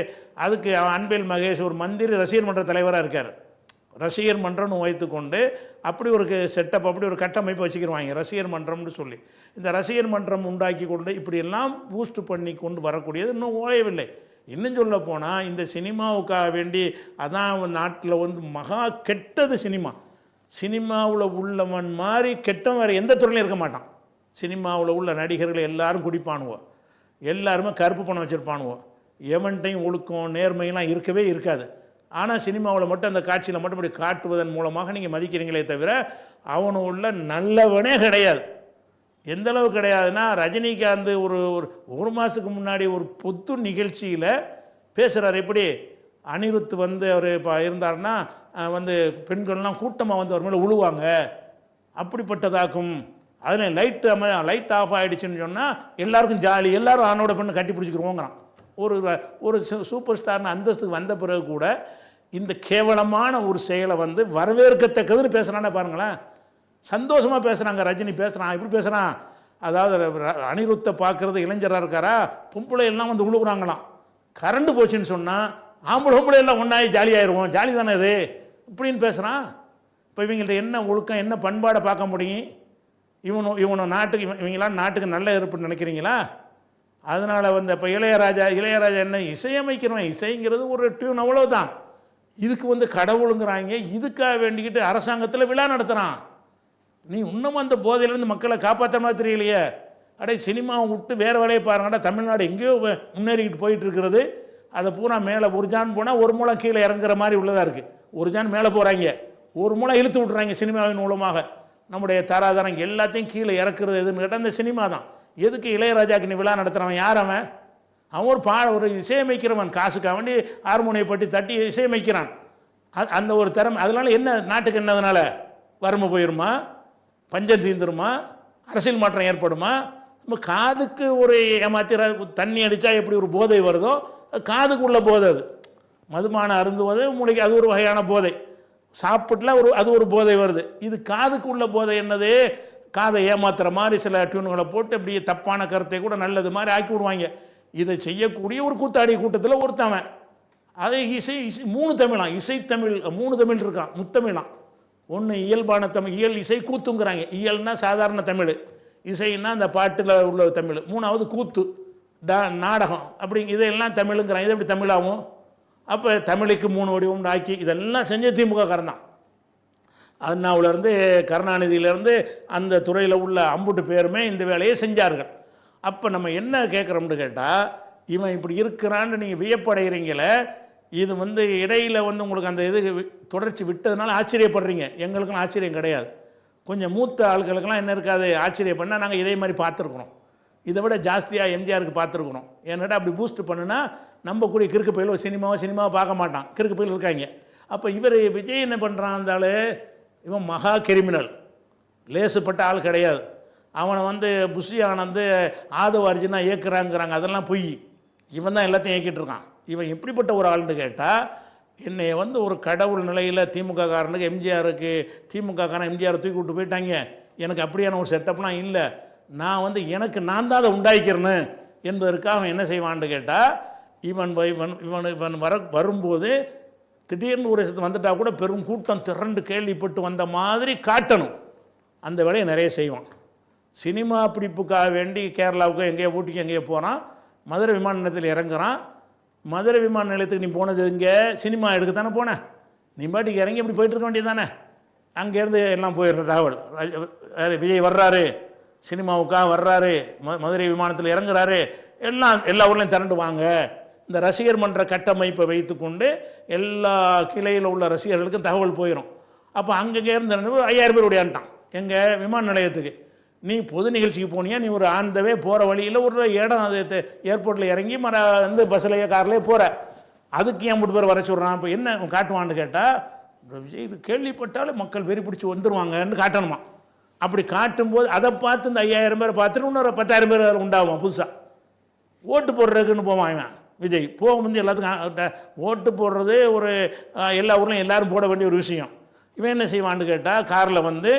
அதுக்கு அன்பில் மகேஷ் ஒரு மந்திரி ரசிகர் மன்ற தலைவராக இருக்கார். ரசிகர் மன்றம்னு வைத்துக்கொண்டு அப்படி ஒரு செட்டப், அப்படி ஒரு கட்டமைப்பு வச்சுக்கிடுவாங்க ரசிகர் மன்றம்னு சொல்லி. இந்த ரசிகர் மன்றம் உண்டாக்கி கொண்டு இப்படியெல்லாம் பூஸ்ட் பண்ணி கொண்டு வரக்கூடியது இன்னும் ஓயவில்லை. இன்னும் சொல்ல போனால் இந்த சினிமாவுக்காக வேண்டி அதான் நாட்டில் வந்து மகா கெட்டது சினிமா. சினிமாவில் உள்ளவன் மாதிரி கெட்டவன் வேறு எந்த துறையிலும் இருக்க மாட்டான். சினிமாவில் உள்ள நடிகர்கள் எல்லாரும் குடிப்பானுவோம், எல்லாருமே கருப்பு பணம் வச்சுருப்பானுவோம், எவன்ட்டையும் ஒழுக்கம் நேர்மையெல்லாம் இருக்கவே இருக்காது. ஆனால் சினிமாவில் மட்டும் அந்த காட்சியில் மட்டும் இப்படி காட்டுவதன் மூலமாக நீங்கள் மதிக்கிறீங்களே தவிர அவனு உள்ள நல்லவனே கிடையாது. எந்தளவு கிடையாதுன்னா, ரஜினிகாந்த் ஒரு மாதத்துக்கு முன்னாடி ஒரு பொது நிகழ்ச்சியில் பேசுகிறார். எப்படி அனிருத் வந்து அவர் இப்போ இருந்தார்னா வந்து பெண்கள்லாம் கூட்டமாக வந்து அவர் மேலே உழுவாங்க, அப்படிப்பட்டதாக்கும். அதில் லைட் ஆஃப் ஆகிடுச்சுன்னு சொன்னால் எல்லாருக்கும் ஜாலி, எல்லோரும் ஆணோட பெண்ணை கட்டி பிடிச்சிக்கிறோங்கிறான். ஒரு சூப்பர் ஸ்டார்னு அந்தஸ்துக்கு வந்த பிறகு கூட இந்த கேவலமான ஒரு செயலை வந்து வரவேற்கத்தக்கதுன்னு பேசுகிறானே பாருங்களேன். சந்தோஷமாக பேசுகிறாங்க. ரஜினி பேசுகிறான், இப்படி பேசுகிறான். அதாவது அனிருத்தை பார்க்குறது இளைஞராக இருக்காரா, பொம்பளை எல்லாம் வந்து உழுகுறாங்களாம். கரண்டு போச்சுன்னு சொன்னால் பொம்பளை எல்லாம் ஒன்றாகி ஜாலியாகிடுவோம், ஜாலி தானே இது இப்படின்னு பேசுகிறான். இப்போ இவங்கள்ட்ட என்ன ஒழுக்கம், என்ன பண்பாடை பார்க்க முடியும்? இவனை நாட்டுக்கு இவங்களாம் நாட்டுக்கு நல்ல இருப்புன்னு நினைக்கிறீங்களா? அதனால் வந்து இப்போ இளையராஜா என்ன இசையமைக்கிறவன், இசைங்கிறது ஒரு டியூன் அவ்வளோதான். இதுக்கு வந்து கடவுளுங்கிறாங்க. இதுக்காக வேண்டிக்கிட்டு அரசாங்கத்தில் விழா நடத்துகிறான். நீ இன்னும் அந்த போதையிலேருந்து மக்களை காப்பாற்ற மாதிரி தெரியலையே. சினிமாவை விட்டு வேறு வேலையை பாருங்கடா. தமிழ்நாடு எங்கேயோ முன்னேறிக்கிட்டு போயிட்டு இருக்கிறது. அதை பூரா மேலே ஒரு ஜான் போனால் ஒரு மூலம் கீழே இறங்குற மாதிரி உள்ளதாக இருக்குது. ஒரு ஜான் மேலே போகிறாங்க, ஒரு மூலம் இழுத்து விட்றாங்க சினிமாவின் மூலமாக. நம்முடைய தராதரம் எல்லாத்தையும் கீழே இறக்குறது எதுன்னு கேட்டால் இந்த சினிமா தான். எதுக்கு இளையராஜாக்கு நீ விழா நடத்துகிறவன்? யார் அவன்? அவன் ஒரு இசையமைக்கிறவன். காசுக்காக வேண்டி ஹார்மோனியை பட்டி தட்டி இசையமைக்கிறான். அந்த ஒரு திறமை. அதனால என்ன நாட்டுக்கு என்னதுனால வறுமை போயிடுமா, பஞ்சம் தீந்துருமா, அரசியல் மாற்றம் ஏற்படுமா? நம்ம காதுக்கு ஒரு ஏமாத்திர தண்ணி அடித்தா எப்படி ஒரு போதை வருதோ, காதுக்கு உள்ள போதை. அது மதுமான அருந்துவது மூளைக்கு அது ஒரு வகையான போதை. சாப்பிட்டுல அது ஒரு போதை வருது. இது காதுக்கு உள்ள போதை என்னது? காதை ஏமாத்துற மாதிரி சில டியூன்களை போட்டு அப்படியே தப்பான கருத்தை கூட நல்லது மாதிரி ஆக்கி விடுவாங்க. இதை செய்யக்கூடிய ஒரு கூத்தாடி கூட்டத்தில் ஒருத்தவன். அதை இசை 3 தமிழாம், இசைத்தமிழ் 3 தமிழ் இருக்கான், முத்தமிழாம். ஒன்று இயல்பான தமிழ், இயல் இசை கூத்துங்கிறாங்க. இயல்னா சாதாரண தமிழ், இசைன்னா அந்த பாட்டில் உள்ள தமிழ். 3வது கூத்து, நாடகம், அப்படி இதெல்லாம் தமிழுங்கிறாங்க. இது எப்படி தமிழாகும்? அப்போ தமிழுக்கு 3 வடிவம் ஆக்கி இதெல்லாம் செஞ்ச திமுக காரன் தான். அண்ணாவிலேருந்து கருணாநிதியிலேருந்து அந்த துறையில் உள்ள அம்புட்டு பேருமே இந்த வேலையை செஞ்சார்கள். அப்போ நம்ம என்ன கேட்குறோம்னு கேட்டால், இவன் இப்படி இருக்கிறான்னு நீங்கள் வியப்படைகிறீங்களே, இது வந்து இடையில் வந்து உங்களுக்கு அந்த இது தொடர்ச்சி விட்டதுனால ஆச்சரியப்படுறீங்க. எங்களுக்குலாம் ஆச்சரியம் கிடையாது. கொஞ்சம் மூத்த ஆட்களுக்கெல்லாம் என்ன இருக்காது ஆச்சரியப்பண்ணால், நாங்கள் இதே மாதிரி பார்த்துருக்குறோம். இதை விட ஜாஸ்தியாக எம்ஜிஆருக்கு பார்த்துருக்குறோம். ஏன்னாட்டா அப்படி பூஸ்ட் பண்ணுனா நம்ம கூடிய கிறுக்கு பயிலும் சினிமாவை பார்க்க மாட்டான், கிறுக்கு பயில் இருக்காங்க. அப்போ இவர் விஜய் என்ன பண்ணுறான்? இருந்தாலும் இவன் மகா கிரிமினல், லேசுப்பட்ட ஆள் கிடையாது. அவனை வந்து புஷி ஆனந்து ஆதவ அர்ஜுனா இயக்குறாங்கிறாங்க, அதெல்லாம் பொய். இவன் தான் எல்லாத்தையும் இயக்கிட்டு இருக்கான். இவன் எப்படிப்பட்ட ஒரு ஆள்னு கேட்டால், என்னை வந்து ஒரு கடவுள் நிலையில் திமுக காரனுக்கு எம்ஜிஆருக்கு திமுக காரன் எம்ஜிஆரை தூக்கி விட்டு போயிட்டாங்க. எனக்கு அப்படியான ஒரு செட்டப்லாம் இல்லை. நான் வந்து எனக்கு நான் தான் அதை உண்டாக்கிறேன்னு என்பதற்காக அவன் என்ன செய்வான்னு கேட்டால், இவன் வரும்போது திடீர்னு ஒரு வந்துட்டால் கூட பெரும் கூட்டம் திரண்டு கேள்விப்பட்டு வந்த மாதிரி காட்டணும். அந்த வேலையை நிறைய செய்வான். சினிமா பிடிப்புக்காக வேண்டி கேரளாவுக்கு எங்கேயோ ஊட்டிக்கு எங்கேயோ போகிறான், மதுரை விமான நிலையத்தில் இறங்குறான். மதுரை விமான நிலையத்துக்கு நீ போனது இங்கே சினிமா எடுக்க தானே போனேன், நீ பாட்டுக்கு இறங்கி இப்படி போயிட்டு இருக்க வேண்டியது தானே. அங்கேருந்து எல்லாம் போயிடுற தகவல், விஜய் வர்றாரு, சினிமாவுக்காக வர்றாரு, மதுரை விமானத்தில் இறங்குறாரு, எல்லா ஊர்லேயும் திரண்டு வாங்க. இந்த ரசிகர் மன்ற கட்டமைப்பை வைத்துக்கொண்டு எல்லா கிளையில் உள்ள ரசிகர்களுக்கும் தகவல் போயிடும். அப்போ அங்கங்கே இருந்து 5000 பேர் ஓடியான்ட்டான் எங்கள் விமான நிலையத்துக்கு. நீ பொது நிகழ்ச்சிக்கு போனியா, நீ ஒரு ஆண்டவே போகிற வழியில் ஒரு இடம் அது ஏர்போர்ட்டில் இறங்கி வந்து பஸ்ஸிலேயே கார்லேயே போகிற, அதுக்கு ஏன் 3 பேர் வர சொல்கிறான்? இப்போ என்ன காட்டுவான்னு கேட்டால், விஜய் இது கேள்விப்பட்டாலும் மக்கள் வெறி பிடிச்சி வந்துடுவாங்கன்னு காட்டணுமா. அப்படி காட்டும்போது அதை பார்த்து இந்த 5000 பேரை பார்த்துட்டு இன்னொரு 10,000 பேர் உண்டாகும் புதுசாக. ஓட்டு போடுறதுக்குன்னு போவான் இவன் விஜய். போக வந்து எல்லாத்துக்கும் ஓட்டு போடுறது ஒரு எல்லா ஊர்லையும் எல்லோரும் போட வேண்டிய ஒரு விஷயம். இவன் என்ன செய்வான்னு கேட்டால், காரில் வந்து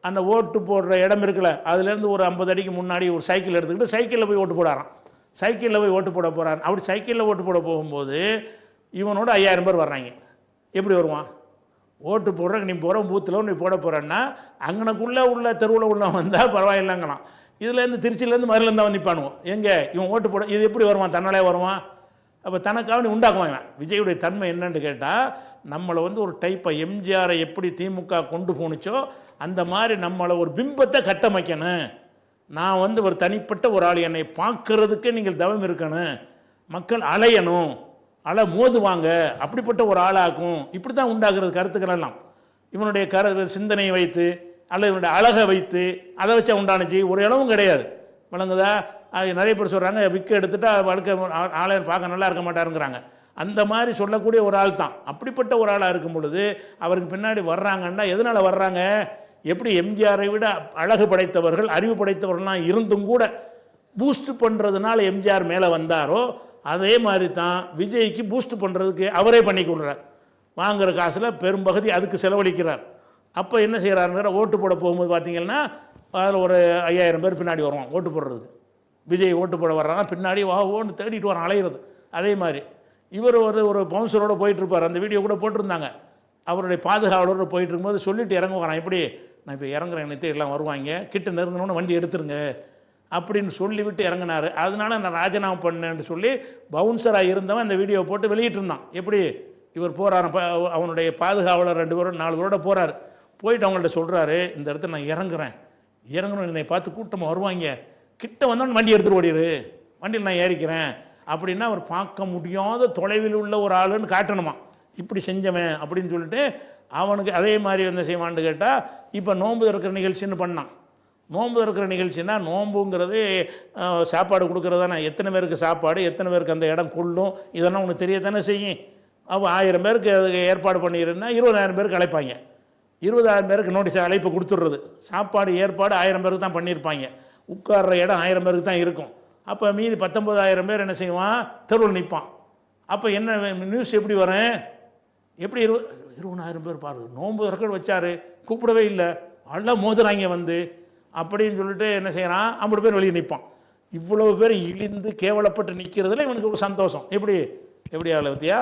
அந்த ஓட்டு போடுற இடம் இருக்குல்ல, அதுலேருந்து ஒரு 50 அடிக்கு முன்னாடி ஒரு சைக்கிள் எடுத்துக்கிட்டு சைக்கிளில் போய் ஓட்டு போடாரான். சைக்கிளில் போய் ஓட்டு போட போகிறான். அப்படி சைக்கிளில் ஓட்டு போட போகும்போது இவனோட 5000 பேர் வர்றாங்க. எப்படி வருவான்? ஓட்டு போடுறக்கு நீ போகிற பூத்தில் நீ போட போகிறேன்னா அங்கனக்குள்ளே உள்ள தெருவில் உள்ள வந்தால் பரவாயில்லைங்களாம். இதுலேருந்து திருச்சியிலேருந்து மதுரையிலேருந்து அவன் நிற்பானுவோம். எங்கே இவன் ஓட்டு போட இது எப்படி வருவான்? தன்னாலே வருவான். அப்போ தனக்காக நீ உண்டாக்குவாங்க. விஜயுடைய தன்மை என்னன்னு கேட்டால், நம்மளை வந்து ஒரு டைப்பை எம்ஜிஆரை எப்படி திமுக கொண்டு போணுச்சோ அந்த மாதிரி நம்மளை ஒரு பிம்பத்தை கட்டமைக்கணும். நான் வந்து ஒரு தனிப்பட்ட ஒரு ஆள், என்னை பார்க்கறதுக்கே நீங்கள் தவம் இருக்கணும், மக்கள் அலையணும், மோதுவாங்க, அப்படிப்பட்ட ஒரு ஆளாக்கும். இப்படி தான் உண்டாக்குறது கருத்துக்கள் எல்லாம். இவனுடைய சிந்தனையை வைத்து அல்லது இவனுடைய அழகை வைத்து அதை வச்சா உண்டானுச்சு ஒரு இளவும் கிடையாது. விளங்குதா? அது நிறைய பேர் சொல்கிறாங்க விக்க எடுத்துட்டா வழுக்க ஆளை பார்க்க நல்லா இருக்க மாட்டாருங்கிறாங்க. அந்த மாதிரி சொல்லக்கூடிய ஒரு ஆள் தான். அப்படிப்பட்ட ஒரு ஆளாக இருக்கும் பொழுது அவருக்கு பின்னாடி வர்றாங்கன்னா எதனால் வர்றாங்க? எப்படி எம்ஜிஆரை விட அழகு படைத்தவர்கள் அறிவு படைத்தவர்கள்லாம் இருந்தும் கூட பூஸ்ட் பண்ணுறதுனால எம்ஜிஆர் மேலே வந்தாரோ அதே மாதிரி தான் விஜய்க்கு பூஸ்ட் பண்ணுறதுக்கு அவரே பண்ணி கொடுறார். வாங்குகிற காசில் பெரும்பகுதி அதுக்கு செலவழிக்கிறார். அப்போ என்ன செய்கிறாருங்கிற ஓட்டு போட போகும்போது பார்த்தீங்கன்னா அதில் ஒரு 5000 பேர் பின்னாடி வருவான் ஓட்டு போடுறதுக்கு. விஜய் ஓட்டு போட வர்றாங்க, பின்னாடி ஓன்னு தேடிட்டு வரான், அலையிறது. அதே மாதிரி இவர் ஒரு பவுன்சரோடு போயிட்டுருப்பார். அந்த வீடியோ கூட போட்டிருந்தாங்க. அவருடைய பாதுகாவலரோடு போயிட்டு இருக்கும்போது சொல்லிட்டு இறங்க வரான். எப்படி நான் இப்போ இறங்குறேன், நிறுத்தி எல்லாம் வருவாங்க, கிட்ட நெருங்கணுன்னு வண்டி எடுத்துருங்க அப்படின்னு சொல்லிவிட்டு இறங்கினார். அதனால நான் ராஜினாமா பண்ணேன்னு சொல்லி பவுன்சராக இருந்தவன் அந்த வீடியோவை போட்டு வெளியிட்டிருந்தான். எப்படி இவர் போகிறார், அவனுடைய பாதுகாவலர் 2 பேரும் 4 பேரோட போகிறார். போயிட்டு அவங்கள்ட்ட சொல்கிறாரு, இந்த இடத்துல நான் இறங்குறேன், என்னை பார்த்து கூட்டமாக வருவாங்க, கிட்ட வந்தோன்னு வண்டி எடுத்துகிட்டு ஓடிடு, வண்டியில் நான் ஏறிக்கிறேன் அப்படின்னா அவர் பார்க்க முடியாத தொலைவில் உள்ள ஒரு ஆளுன்னு காட்டணுமா. இப்படி செஞ்சவன் அப்படின்னு சொல்லிட்டு அவனுக்கு அதே மாதிரி வந்து செய்வான்னு கேட்டால், இப்போ நோன்பு இருக்கிற நிகழ்ச்சின்னு பண்ணான். நோன்பு இருக்கிற நிகழ்ச்சின்னா நோன்புங்கிறது சாப்பாடு கொடுக்குறது தானே. எத்தனை பேருக்கு சாப்பாடு, எத்தனை பேருக்கு அந்த இடம் கொள்ளும், இதெல்லாம் உனக்கு தெரியத்தானே செய்யும். அப்போ 1000 பேருக்கு அதுக்கு ஏற்பாடு பண்ணிடுன்னா 20000 பேருக்கு அழைப்பாங்க. 20000 பேருக்கு நோட்டீஸ் அழைப்பு கொடுத்துட்றது. சாப்பாடு ஏற்பாடு 1000 பேருக்கு தான் பண்ணியிருப்பாங்க. உட்கார்ற இடம் 1000 பேருக்கு தான் இருக்கும். அப்போ மீதி 19000 பேர் என்ன செய்வான்? தெருவில் நிற்பான். அப்போ என்ன நியூஸ் எப்படி வரும்? எப்படி 20000 பேர் பாரு, நோன்பு திறக்க வச்சார், கூப்பிடவே இல்லை, எல்லாம் மோதுறாங்க வந்து அப்படின்னு சொல்லிட்டு என்ன செய்கிறான்? 50 பேர் வெளியே நிற்பான். இவ்வளவு பேர் இழிந்து கேவலப்பட்டு நிற்கிறதுல இவனுக்கு ஒரு சந்தோஷம். எப்படி ஆளை பற்றியா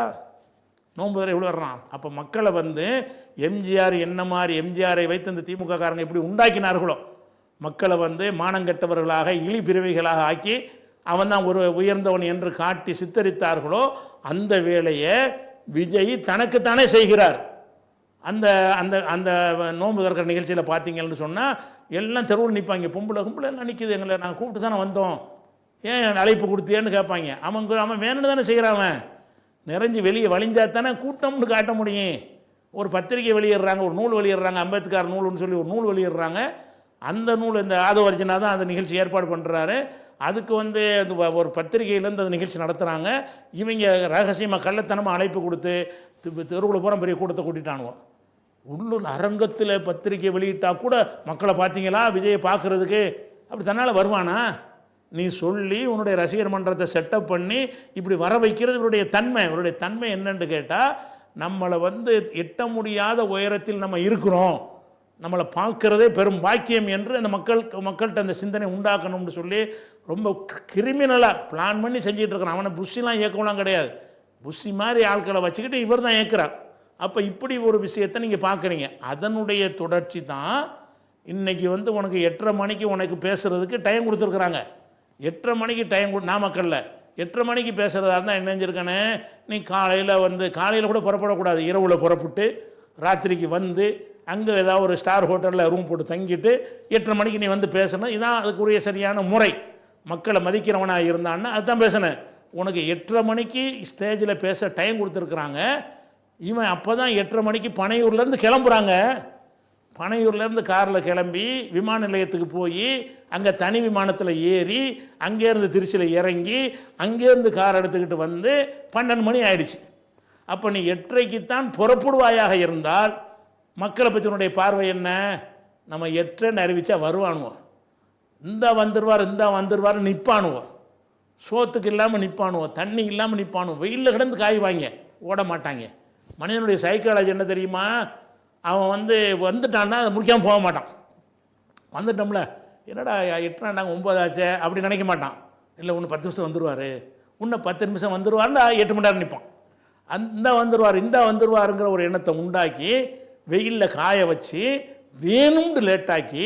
நோன்பு வரை எவ்வளோ வர்றான். அப்போ மக்களை வந்து எம்ஜிஆர் என்ன மாதிரி எம்ஜிஆரை வைத்து இந்த திமுக காரங்க எப்படி உண்டாக்கினார்களோ, மக்களை வந்து மானங்கெட்டவர்களாக இழி பிறவிகளாக ஆக்கி அவன் தான் ஒரு உயர்ந்தவன் என்று காட்டி சித்தரித்தார்களோ அந்த வேலையை விஜய் தனக்குத்தானே செய்கிறார். அந்த அந்த அந்த நோன்பு திறக்கிற நிகழ்ச்சியில் பார்த்தீங்கன்னு சொன்னால் எல்லாம் தெருவில் நிற்பாங்க. பொம்பளை எல்லாம் நிற்கிது, எங்களை நாங்கள் கூப்பிட்டு தானே வந்தோம், ஏன் அழைப்பு கொடுத்தியேன்னு கேட்பாங்க. அவன் வேணும்னு தானே செய்கிறான். நிறைஞ்சு வெளியே வழிஞ்சா தானே கூட்டம்னு காட்ட முடியும். ஒரு பத்திரிகை வெளியிடுறாங்க, ஒரு நூல் வெளியிடுறாங்க, அம்பேத்கர் நூல்னு சொல்லி ஒரு நூல் வெளியிடுறாங்க. அந்த நூல் இந்த ஆதவர்ஜனா தான் அந்த நிகழ்ச்சி ஏற்பாடு பண்ணுறாரு. அதுக்கு வந்து ஒரு பத்திரிகையிலேருந்து அந்த நிகழ்ச்சி நடத்துகிறாங்க. இவங்க ரகசியமாக கள்ளத்தனமாக அழைப்பு கொடுத்து தெருவில் பூரா பெரிய கூட்டத்தை கூட்டிட்டானுவோம். உள்ளூர் அரங்கத்தில் பத்திரிகை வெளியிட்டால் கூட மக்களை பார்த்தீங்களா விஜயை பார்க்குறதுக்கு, அப்படி தன்னால் வருவானா? நீ சொல்லி உன்னுடைய ரசிகர் மன்றத்தை செட்டப் பண்ணி இப்படி வர வைக்கிறது இவருடைய தன்மை என்னன்னு கேட்டால், நம்மளை வந்து எட்ட முடியாத உயரத்தில் நம்ம இருக்கிறோம், நம்மளை பார்க்குறதே பெரும் பாக்கியம் என்று அந்த மக்கள்கிட்ட அந்த சிந்தனை உண்டாக்கணும்னு சொல்லி ரொம்ப கிரிமினலாக பிளான் பண்ணி செஞ்சிட்டு இருக்கிறான். அவனை புஷிலாம் இயக்கலாம் கிடையாது, புஷி மாதிரி ஆட்களை வச்சுக்கிட்டு இவர் தான் இயக்குறார். அப்போ இப்படி ஒரு விஷயத்தை நீங்கள் பார்க்குறீங்க. அதனுடைய தொடர்ச்சி தான் இன்றைக்கி வந்து உனக்கு 8:30 மணிக்கு உனக்கு பேசுகிறதுக்கு டைம் கொடுத்துருக்குறாங்க. 8:30 மணிக்கு டைம் நாமக்கல்ல 8:30 மணிக்கு பேசுகிறதா இருந்தால் என்ன செஞ்சுருக்கானே, நீ காலையில் கூட புறப்படக்கூடாது, இரவில் புறப்பட்டு ராத்திரிக்கு வந்து அங்கே ஏதாவது ஒரு ஸ்டார் ஹோட்டலில் ரூம் போட்டு தங்கிட்டு 8:30 மணிக்கு நீ வந்து பேசணும். இதுதான் அதுக்குரிய சரியான முறை. மக்களை மதிக்கிறவனாக இருந்தான்னா அதுதான் பேசணும். உனக்கு 8:30 மணிக்கு ஸ்டேஜில் பேச டைம் கொடுத்துருக்குறாங்க. இவன் அப்போ தான் 8:30 மணிக்கு பனையூர்லேருந்து கிளம்புறாங்க. பனையூர்லேருந்து காரில் கிளம்பி விமான நிலையத்துக்கு போய் அங்கே தனி விமானத்தில் ஏறி அங்கேருந்து திருச்சியில் இறங்கி அங்கேருந்து கார் எடுத்துக்கிட்டு வந்து 12 மணி ஆயிடுச்சு. அப்போ நீ 8:30க்கு தான் புறப்படுவாயாக இருந்தால் மக்களை பற்றினுடைய பார்வை என்ன? நம்ம 8:30 அறிவிச்சா வருவானுவோம், இந்தா வந்துடுவார் நிற்பானுவோம், சோத்துக்கு இல்லாமல் நிற்பானுவோம், தண்ணி இல்லாமல் நிற்பானுவோம், வெயிலில் கிடந்து காய்வாங்க, ஓட மாட்டாங்க. மனிதனுடைய சைக்காலஜி என்ன தெரியுமா? அவன் வந்துட்டான்னா அதை முடிக்காமல் போக மாட்டான். வந்துட்டோம்ல, என்னடா 8 நாங்கள் 9 ஆச்சே அப்படி நினைக்க மாட்டான். இல்லை இன்னும் 10 நிமிஷம் வந்துடுவார், இன்னும் 10 நிமிஷம் வந்துடுவார்னா 8 மணி நேரம் நிற்பான். அந்த வந்துடுவார் இந்த வந்துடுவாருங்கிற ஒரு எண்ணத்தை உண்டாக்கி வெயிலில் காய வச்சு வேணும்னு லேட்டாக்கி,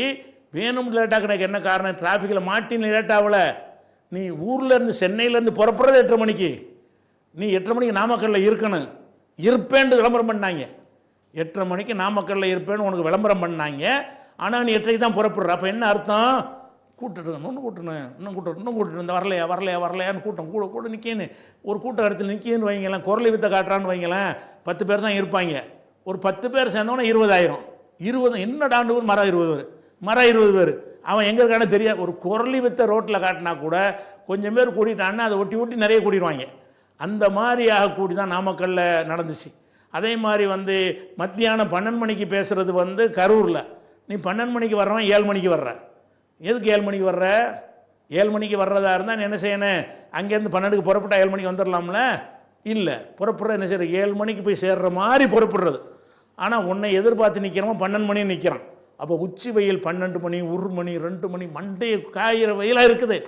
வேணும்னு லேட்டாக்கினக்கு என்ன காரணம்? டிராஃபிக்கில் மாட்டின்னு லேட் ஆகலை. நீ ஊர்லேருந்து சென்னையிலேருந்து புறப்படுறது 8:30 மணிக்கு, நீ 8:30 மணிக்கு நாமக்கல்லில் இருக்கணும். இருப்பேன்னு விளம்பரம் பண்ணாங்க. 8:30 மணிக்கு நாமக்கல்லில் இருப்பேன்னு உனக்கு விளம்பரம் பண்ணாங்க. ஆனால் நீ 8:30 தான் புறப்படுற. அப்போ என்ன அர்த்தம்? கூட்டுட்டு இன்னும் கூட்டணும் இந்த வரலையான்னு கூட்டம் கூட நிற்கின்னு ஒரு கூட்ட இடத்துல நிற்கின்னு வைங்களேன். குரலை வித்த காட்டுறான்னு வைங்களேன். 10 பேர் தான் இருப்பாங்க. ஒரு 10 பேர் சேர்ந்தோன்னா 20,000. 20 என்னடாண்டு மரம் 20 பேர் அவன் எங்கே இருக்கானே தெரியாது. ஒரு குரலி வித்த ரோட்டில் காட்டினா கூட கொஞ்சம் பேர் கூட்டிட்டான்னா அதை ஒட்டி நிறைய கூட்டிடுவாங்க. அந்த மாதிரியாக கூடி தான் நாமக்கல்ல நடந்துச்சு. அதே மாதிரி மத்தியானம் 12 மணிக்கு பேசுகிறது கரூரில். நீ 12 மணிக்கு வர்றவன் 7 மணிக்கு வர்ற. எதுக்கு 7 மணிக்கு வர்ற? 7 மணிக்கு வர்றதா இருந்தால் நீ என்ன செய்யணும்? அங்கேருந்து 12க்கு புறப்பட்டா 7 மணிக்கு வந்துடலாம்ல? இல்லை, புறப்படுற என்ன செய்யற? 7 மணிக்கு போய் சேர்ற மாதிரி புறப்படுறது. ஆனால் உன்னை எதிர்பார்த்து நிற்கிறவன் 12 மணி நிற்கிறான். அப்போ உச்சி வெயில் 12 மணி 1 மணி 2 மணி மண்டையை காயிற வெயிலாக இருக்குது.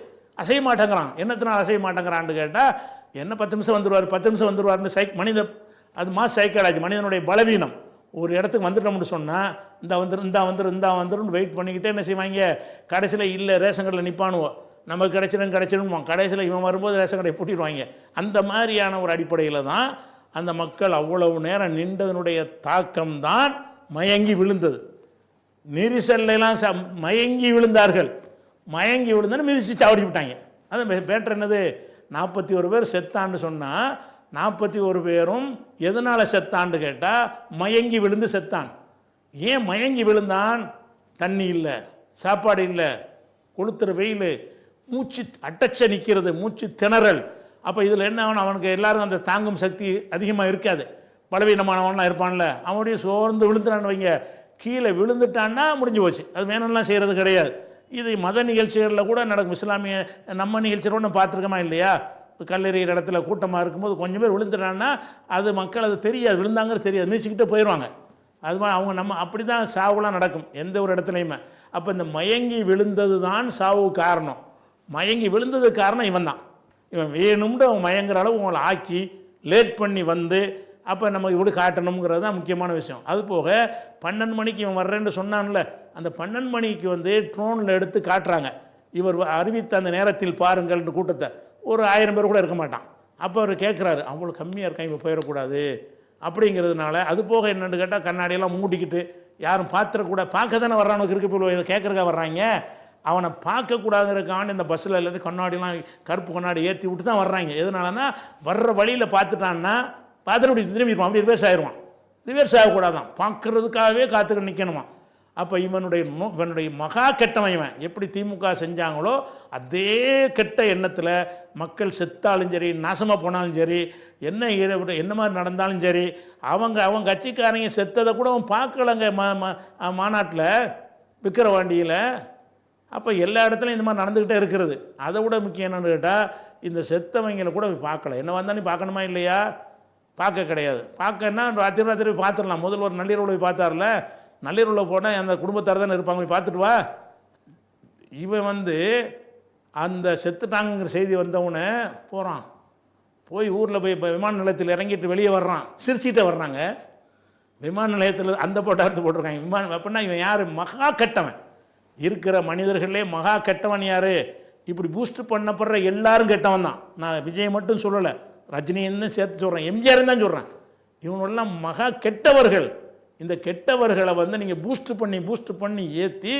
அசைய மாட்டேங்கிறான். என்னத்தினால் அசைய மாட்டேங்கிறான்னு கேட்டால், என்ன 10 நிமிஷம் வந்துடுவார் 10 நிமிஷம் வந்துடுவார்னு மனித அது சைக்காலஜி, மனிதனுடைய பலவீனம். ஒரு இடத்துக்கு வந்துட்டோம்னு சொன்னால் இந்தா வந்துடும் வெயிட் பண்ணிக்கிட்டே என்ன செய்வாங்க? கடைசியில் இல்லை ரேஷன் கடையில் நிற்பானுவோம், நமக்கு கிடைச்சிடும். கடைசியில் இவன் வரும்போது ரேஷன் கடையை பூட்டிடுவாங்க. அந்த மாதிரியான ஒரு அடிப்படையில் தான் அந்த மக்கள் அவ்வளவு நேரம் நின்றதனுடைய தாக்கம்தான் மயங்கி விழுந்தது. நெரிசல்லாம் மயங்கி விழுந்தார்கள். மயங்கி விழுந்தாலும் மிதிச்சு சாவடி விட்டாங்க. அது பேட்டர் என்னது? 41 பேர் செத்தான்னு சொன்னால் 41 பேரும் எதனால் செத்தான்னு கேட்டால் மயங்கி விழுந்து செத்தான். ஏன் மயங்கி விழுந்தான்? தண்ணி இல்லை, சாப்பாடு இல்லை, கொளுத்துற வெயில், மூச்சு அட்டச்ச நிற்கிறது, மூச்சு திணறல். அப்போ இதில் என்ன ஆகணும்? அவனுக்கு எல்லாரும் அந்த தாங்கும் சக்தி அதிகமாக இருக்காது. பலவீனமானவனா இருப்பான்ல, அவனுடைய சோர்ந்து விழுந்துட்டான்னு வைங்க. கீழே விழுந்துட்டான்னா முடிஞ்சு போச்சு. அது வேணும்லாம் செய்கிறது கிடையாது. இது மத நிகழ்ச்சிகளில் கூட நடக்கும். இஸ்லாமிய நம்ம நிகழ்ச்சியோட பார்த்துருக்கோமா இல்லையா? கல்லெறிகிற இடத்துல கூட்டமாக இருக்கும்போது கொஞ்சம் பேர் விழுந்துட்டான்னா அது மக்கள் அது தெரியாது, விழுந்தாங்கிறது தெரியாது, மீசிக்கிட்டே போயிடுவாங்க. அது மாதிரி அவங்க நம்ம அப்படி தான் சாவுலாம் நடக்கும் எந்த ஒரு இடத்துலையுமே. அப்போ இந்த மயங்கி விழுந்தது தான் சாவு காரணம். மயங்கி விழுந்ததுக்கு காரணம் இவன் தான். இவன் வேணும்னு அவன் மயங்குற அளவு உங்களை ஆக்கி லேட் பண்ணி அப்போ நம்ம இப்படி காட்டணுங்கிறது தான் முக்கியமான விஷயம். அது போக 12 மணிக்கு இவன் வர்றேன்னு சொன்னான்ல, அந்த 12 மணிக்கு ட்ரோனில் எடுத்து காட்டுறாங்க. இவர் அறிவித்த அந்த நேரத்தில் பாருங்கள்னு கூட்டத்தை ஒரு 1000 பேர் கூட இருக்க மாட்டான். அப்போ அவர் கேட்குறாரு, அவ்வளோ கம்மியாக இருக்கான், இப்போ போயிடக்கூடாது அப்படிங்கிறதுனால. அது போக என்னென்னு கேட்டால் கண்ணாடியெல்லாம் மூடிக்கிட்டு யாரும் பார்க்க தானே வர்றானுக்கு இருக்கு. இப்போ இதை கேட்குறக்கா வர்றாங்க. அவனை பார்க்கக்கூடாதுங்கிறக்கான இந்த பஸ்ஸில் இல்லாத கண்ணாடிலாம் கருப்பு கண்ணாடி ஏற்றி விட்டு தான் வர்றாங்க. எதனாலன்னா வர்ற வழியில் பார்த்துட்டான்னா பார்த்துட்டு திரும்பிடுவான், அப்படி ரிவர்ஸ் ஆயிடுவான். ரிவர்ஸ் ஆகக்கூடாதான், பார்க்குறதுக்காகவே காத்துக்கிட்டு நிற்கணுமா. அப்போ இவனுடைய மகா கெட்டவன் இவன். எப்படி திமுக செஞ்சாங்களோ அதே கெட்ட எண்ணத்தில் மக்கள் செத்தாலும் சரி, நாசமாக போனாலும் சரி, என்ன மாதிரி நடந்தாலும் சரி, அவங்க கட்சிக்காரங்க செத்ததை கூட அவன் பார்க்கலங்க மாநாட்டில் விக்கிரவாண்டியில். அப்போ எல்லா இடத்துலையும் இந்த மாதிரி நடந்துக்கிட்டே இருக்கிறது. அதை விட முக்கியம் என்னென்னு கேட்டால், இந்த செத்தவங்களை கூட பார்க்கல. என்ன வந்தாலும் பார்க்கணுமா இல்லையா? பார்க்க கிடையாது. பார்க்கன்னா ராத்திரி பார்த்துடலாம். முதல்ல ஒரு நள்ளிரவில் போய் பார்த்தார்ல, நள்ளிரவில் போனால் அந்த குடும்பத்தார் தானே இருப்பாங்க, போய் பார்த்துட்டு வா. இவன் அந்த செத்துட்டாங்கிற செய்தி வந்தவனே போகிறான். போய் ஊரில் போய் இப்போ விமான நிலையத்தில் இறங்கிட்டு வெளியே வர்றான். சிரிச்சிட்டே வர்றாங்க. விமான நிலையத்தில் அந்த போட்டார்த்து போட்டிருக்காங்க விமானம். அப்படின்னா இவன் யார்? மகா கெட்டவன். இருக்கிற மனிதர்களே மகா கெட்டவன் யார்? இப்படி பூஸ்ட் பண்ணப்படுற எல்லாரும் கெட்டவன் தான். நான் விஜய் மட்டும் சொல்லலை, ரஜினின்னு சேர்த்து சொல்கிறேன், எம்ஜிஆர் தான் சொல்கிறேன். இவனெல்லாம் மகா கெட்டவர்கள். இந்த கெட்டவர்களை நீங்கள் பூஸ்ட் பண்ணி ஏற்றி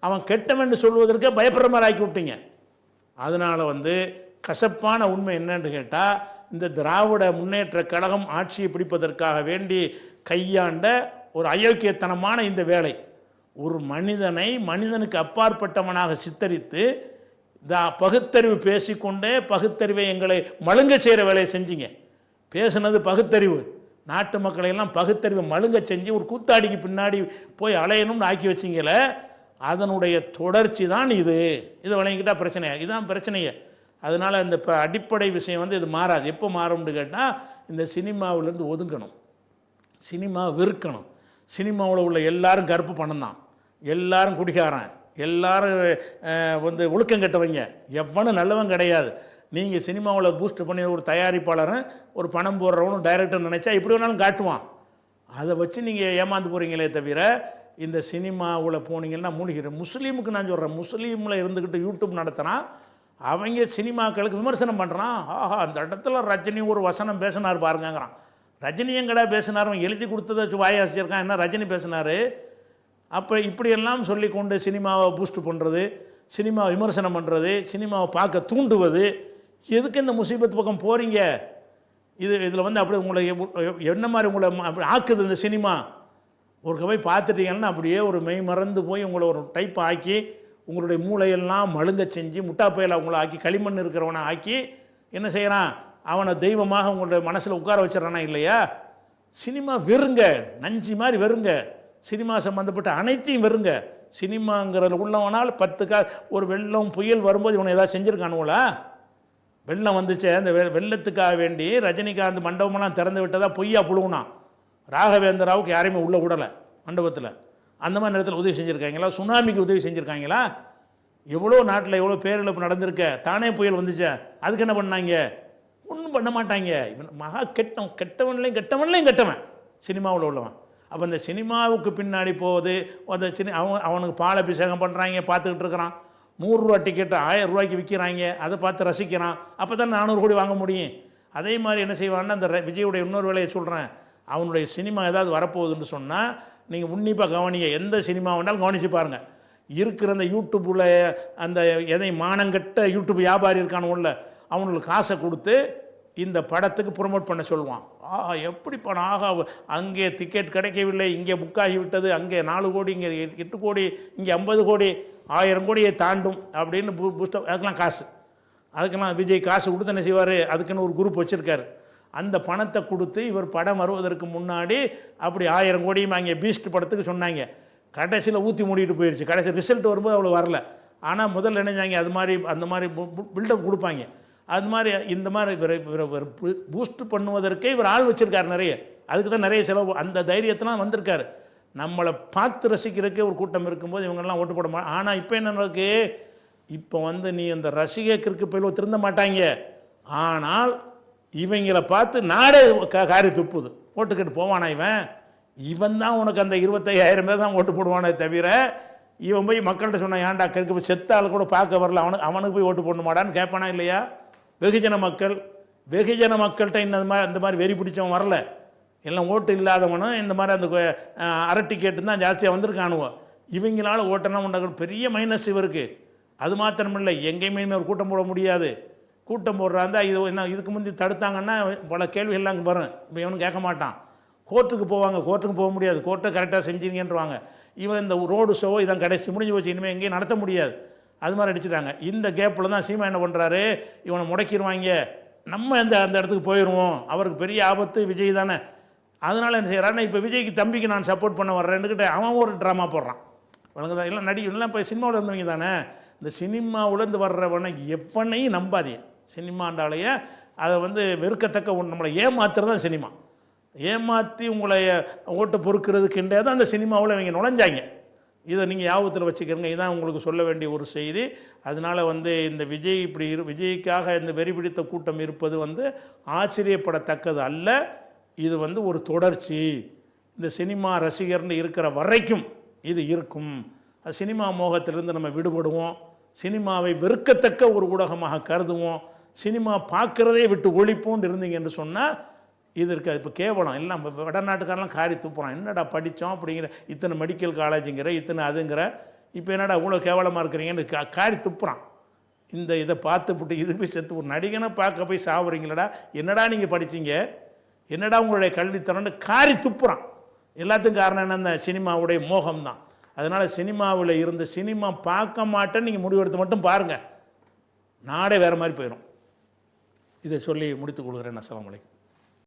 அவன் கெட்டவன் சொல்வதற்கே பயப்படுற மாதிரி ஆக்கி விட்டீங்க. அதனால் கசப்பான உண்மை என்னன்னு கேட்டால், இந்த திராவிட முன்னேற்ற கழகம் ஆட்சியை பிடிப்பதற்காக வேண்டி கையாண்ட ஒரு அயோக்கியத்தனமான இந்த வேலை, ஒரு மனிதனுக்கு அப்பாற்பட்டவனாக சித்தரித்து பகுத்தறிவு பேசிக்கொண்டே பகுத்தறிவை எங்களை மழுங்க செய்கிற வேலையை செஞ்சீங்க. பேசுனது பகுத்தறிவு, நாட்டு மக்களையெல்லாம் பகுத்தறிவை மழுங்க செஞ்சு ஒரு கூத்தாடிக்கு பின்னாடி போய் அலையணும்னு ஆக்கி வச்சிங்கள. அதனுடைய தொடர்ச்சி தான் இது. இதை வழங்கிக்கிட்டால் பிரச்சனையா? இதுதான் பிரச்சனையே. அதனால் இந்த அடிப்படை விஷயம் இது மாறாது. எப்போ மாறும்னு கேட்டால், இந்த சினிமாவிலேருந்து ஒதுங்கணும், சினிமா வெறுக்கணும். சினிமாவில் உள்ள எல்லாரும் கருப்பு பணம் தான், எல்லாரும் குடிக்காரன், எல்லாரும் வந்து ஒழுக்கம் கெட்டவங்க, எவனும் நல்லவன் கிடையாது. நீங்கள் சினிமாவில் பூஸ்ட் பண்ணி ஒரு தயாரிப்பாளரும் ஒரு பணம் போடுறவனும் டைரக்டர் நினச்சா இப்படி வேணாலும் காட்டுவான். அதை வச்சு நீங்கள் ஏமாந்து போகிறீங்களே தவிர இந்த சினிமாவில் போனீங்கன்னா மூழ்கிறேன். முஸ்லீமுக்கு நான் சொல்கிறேன், முஸ்லீமில் இருந்துக்கிட்டு யூடியூப் நடத்துகிறான், அவங்க சினிமாக்களுக்கு விமர்சனம் பண்ணுறான். ஆஹா, அந்த இடத்துல ரஜினி ஒரு வசனம் பேசினார் பாருங்கிறான். ரஜினி எங்கடா பேசினார்? அவன் எழுதி கொடுத்ததை வாயாசிச்சிருக்கான், என்ன ரஜினி பேசினார்? அப்போ இப்படியெல்லாம் சொல்லி கொண்டு சினிமாவை பூஸ்ட் பண்ணுறது, சினிமாவை விமர்சனம் பண்ணுறது, சினிமாவை பார்க்க தூண்டுவது, எதுக்கு இந்த முசீபத் பக்கம் போகிறீங்க? இதில் வந்து அப்படி உங்களை என்ன மாதிரி உங்களை அப்படி ஆக்குது இந்த சினிமா. ஒரு போய் பார்த்துட்டீங்கன்னா அப்படியே ஒரு மெய் மறந்து போய் உங்களை ஒரு டைப் ஆக்கி உங்களுடைய மூளையெல்லாம் மழுங்க செஞ்சு முட்டாப்பையில் அவங்கள ஆக்கி களிமண் இருக்கிறவனை ஆக்கி என்ன செய்கிறான்? அவனை தெய்வமாக உங்களுடைய மனசில் உட்கார வச்சிடறானா இல்லையா? சினிமா வெறுங்க, நஞ்சு மாதிரி வெறுங்க. சினிமா சம்மந்தப்பட்ட அனைத்தையும் வெறுங்க. சினிமாங்கிறத உள்ளவனால் 10 ஒரு வெள்ளம் புயல் வரும்போது இவனை ஏதாவது செஞ்சுருக்கானுங்களா? வெள்ளம் வந்துச்சு, அந்த வெள்ளத்துக்காக வேண்டி ரஜினிகாந்த் மண்டபமெல்லாம் திறந்து விட்டதாக பொய்யா புழுவுனான். ராகவேந்திராவுக்கு யாரையுமே உள்ளே விடலை மண்டபத்தில். அந்த மாதிரி நேரத்தில் உதவி செஞ்சுருக்காங்களா? சுனாமிக்கு உதவி செஞ்சுருக்காங்களா? எவ்வளோ நாட்டில் எவ்வளோ பேரிழப்பு நடந்திருக்க. தானே புயல் வந்துச்சு, அதுக்கு என்ன பண்ணாங்க? ஒன்றும் பண்ண மாட்டாங்க. இவன் மகா கெட்டவன்லையும் கெட்டவன் சினிமாவில் உள்ளவன். அப்போ அந்த சினிமாவுக்கு பின்னாடி போகுது அந்த அவனுக்கு பால் அபிஷேகம் பண்ணுறாங்க, பார்த்துக்கிட்டு இருக்கிறான். 100 ரூபா டிக்கெட்டு 1000 ரூபாய்க்கு விற்கிறாங்க, அதை பார்த்து ரசிக்கிறான். அப்போ தான் 400 கோடி வாங்க முடியும். அதே மாதிரி என்ன செய்வான்னா, அந்த விஜயுடைய இன்னொரு வேலையை சொல்கிறேன், அவனுடைய சினிமா ஏதாவது வரப்போகுதுன்னு சொன்னால் நீங்கள் உன்னிப்பாக கவனிங்க. எந்த சினிமா வேண்டாலும் கவனித்து பாருங்கள். இருக்கிற அந்த யூடியூப்பில் அந்த எதை மானங்கட்ட யூடியூப் வியாபாரி இருக்கானுல்ல, அவனுக்கு காசை கொடுத்து இந்த படத்துக்கு ப்ரொமோட் பண்ண சொல்லுவான். ஆஹா, எப்படி படம், ஆகா அங்கே டிக்கெட் கிடைக்கவில்லை, இங்கே புக் ஆகிவிட்டது, அங்கே 4 கோடி, இங்கே 8 கோடி, இங்கே 50 கோடி, 1000 கோடியை தாண்டும் அப்படின்னு பூஸ்டப். அதுக்கெல்லாம் காசு, அதுக்கெல்லாம் விஜய் காசு கொடுத்து என்ன செய்வார்? அதுக்குன்னு ஒரு குரூப் வச்சுருக்காரு. அந்த பணத்தை கொடுத்து இவர் படம் வருவதற்கு முன்னாடி அப்படி 1000 கோடியும் அங்கே பீஸ்ட் படத்துக்கு சொன்னாங்க. கடைசியில் ஊற்றி மூடிட்டு போயிடுச்சு. கடைசி ரிசல்ட் வரும்போது அவ்வளோ வரல. ஆனால் முதல்ல நினைஞ்சாங்க அது மாதிரி அந்த மாதிரி பில்டப் கொடுப்பாங்க. அது மாதிரி இந்த மாதிரி பூஸ்ட் பண்ணுவதற்கே இவர் ஆள் வச்சுருக்காரு நிறைய. அதுக்கு தான் நிறைய செலவு. அந்த தைரியத்தெலாம் வந்திருக்காரு. நம்மளை பார்த்து ரசிக்கிறதுக்கே ஒரு கூட்டம் இருக்கும்போது இவங்கெல்லாம் ஓட்டு போட மாட்டாங்க. ஆனால் இப்போ என்ன நடக்கு? இப்போ வந்து நீ அந்த ரசிகருக்கு போய் திருந்த மாட்டாங்க. ஆனால் இவங்களை பார்த்து நாடே காரி துப்புது. ஓட்டுக்கிட்டு போவானா இவன் தான் உனக்கு அந்த 25,000 பேர் தான் ஓட்டு போடுவானே தவிர இவன் போய் மக்கள்கிட்ட சொன்னான், ஏன்டா போய் செத்தால் கூட பார்க்க வரல, அவனுக்கு போய் ஓட்டு போடணுமாடான்னு கேட்பானா இல்லையா? வெகுஜன மக்கள்கிட்ட இந்த மாதிரி வெறி பிடிச்சவன் வரல. எல்லாம் ஓட்டு இல்லாதவனும் இந்த மாதிரி அந்த அரட்டி கேட்டு தான் ஜாஸ்தியாக வந்திருக்கானுவோம். இவங்களால ஓட்டனா உண்டாக பெரிய மைனஸ் இவருக்கு. அது மாத்திரமில்லை, எங்கேயுமே ஒரு கூட்டம் போட முடியாது. கூட்டம் போடுறாந்தா இது என்ன இதுக்கு முந்தி தடுத்தாங்கன்னா பல கேள்விகள்லாம் அங்கே வரும். இப்போ இவனும் கேட்க மாட்டான். கோர்ட்டுக்கு போவாங்க, கோர்ட்டுக்கு போக முடியாது, கோர்ட்டை கரெக்டாக செஞ்சீங்கன்றவாங்க. இவன் இந்த ரோடு ஷோ இதான் கடைசி முடிஞ்சு போச்சு, இனிமேல் எங்கேயும் நடத்த முடியாது. அது மாதிரி அடிச்சுட்டாங்க. இந்த கேப்பில் தான் சீமா என்ன பண்ணுறாரு, இவனை முடக்கிடுவாங்க, நம்ம அந்த இடத்துக்கு போயிடுவோம், அவருக்கு பெரிய ஆபத்து விஜய் தானே. அதனால் என்ன செய்கிறான்னா, இப்போ விஜய்க்கு தம்பிக்கு நான் சப்போர்ட் பண்ண வர்றேன்னுக்கிட்ட அவன் ஒரு ட்ராமா போடுறான். வழங்குதான் இல்லை நடிகர்லாம் இப்போ சினிமாவில் இருந்தவங்க தானே. இந்த சினிமாவிலேருந்து வர்றவனை எவனையும் நம்பாதீங்க. சினிமாண்டாலேயே அதை வந்து வெறுக்கத்தக்க ஒன்று, நம்மளை ஏமாத்துறது தான் சினிமா. ஏமாற்றி உங்களை ஓட்டு பொறுக்கிறதுக்குண்டே தான் அந்த சினிமாவில் இவங்க நுழைஞ்சாங்க. இதை நீங்கள் ஞாபகத்தில் வச்சுக்கிறங்க. இதுதான் உங்களுக்கு சொல்ல வேண்டிய ஒரு செய்தி. அதனால் வந்து இந்த விஜய் இப்படி விஜய்க்காக இந்த வெறி பிடித்த கூட்டம் இருப்பது வந்து ஆச்சரியப்படத்தக்கது அல்ல. இது வந்து ஒரு தொடர்ச்சி. இந்த சினிமா ரசிகர்னு இருக்கிற வரைக்கும் இது இருக்கும். அது சினிமா மோகத்திலிருந்து நம்ம விடுபடுவோம். சினிமாவை வெறுக்கத்தக்க ஒரு ஊடகமாக கருதுவோம். சினிமா பார்க்குறதே விட்டு ஒழிப்போன்னு இருந்தீங்க என்று சொன்னால் இது இருக்காது. இப்போ கேவலம் எல்லாம் வடநாட்டுக்காரெலாம் காரி துப்புறான். என்னடா படித்தோம் அப்படிங்கிற, இத்தனை மெடிக்கல் காலேஜுங்கிற, இத்தனை அதுங்கிற, இப்போ என்னடா இவ்வளோ கேவலமாக இருக்கிறீங்கன்னு காரி துப்புறான். இதை பார்த்துப்பட்டு இது போய் செத்து ஒரு நடிகனை பார்க்க போய் சாவுறீங்களடா, என்னடா நீங்கள் படித்தீங்க, என்னடா உங்களுடைய கல்வித்தரன்னு காரி துப்புறான். எல்லாத்துக்கும் காரணம் என்ன? அந்த சினிமாவுடைய மோகம்தான். அதனால் சினிமாவில் இருந்து சினிமா பார்க்க மாட்டேன்னு நீங்கள் முடிவெடுத்து மட்டும் பாருங்கள், நாடே வேறு மாதிரி போயிடும். இதை சொல்லி முடித்துக் கொள்கிறேன். அஸ்ஸலாமு அலைக்கும்.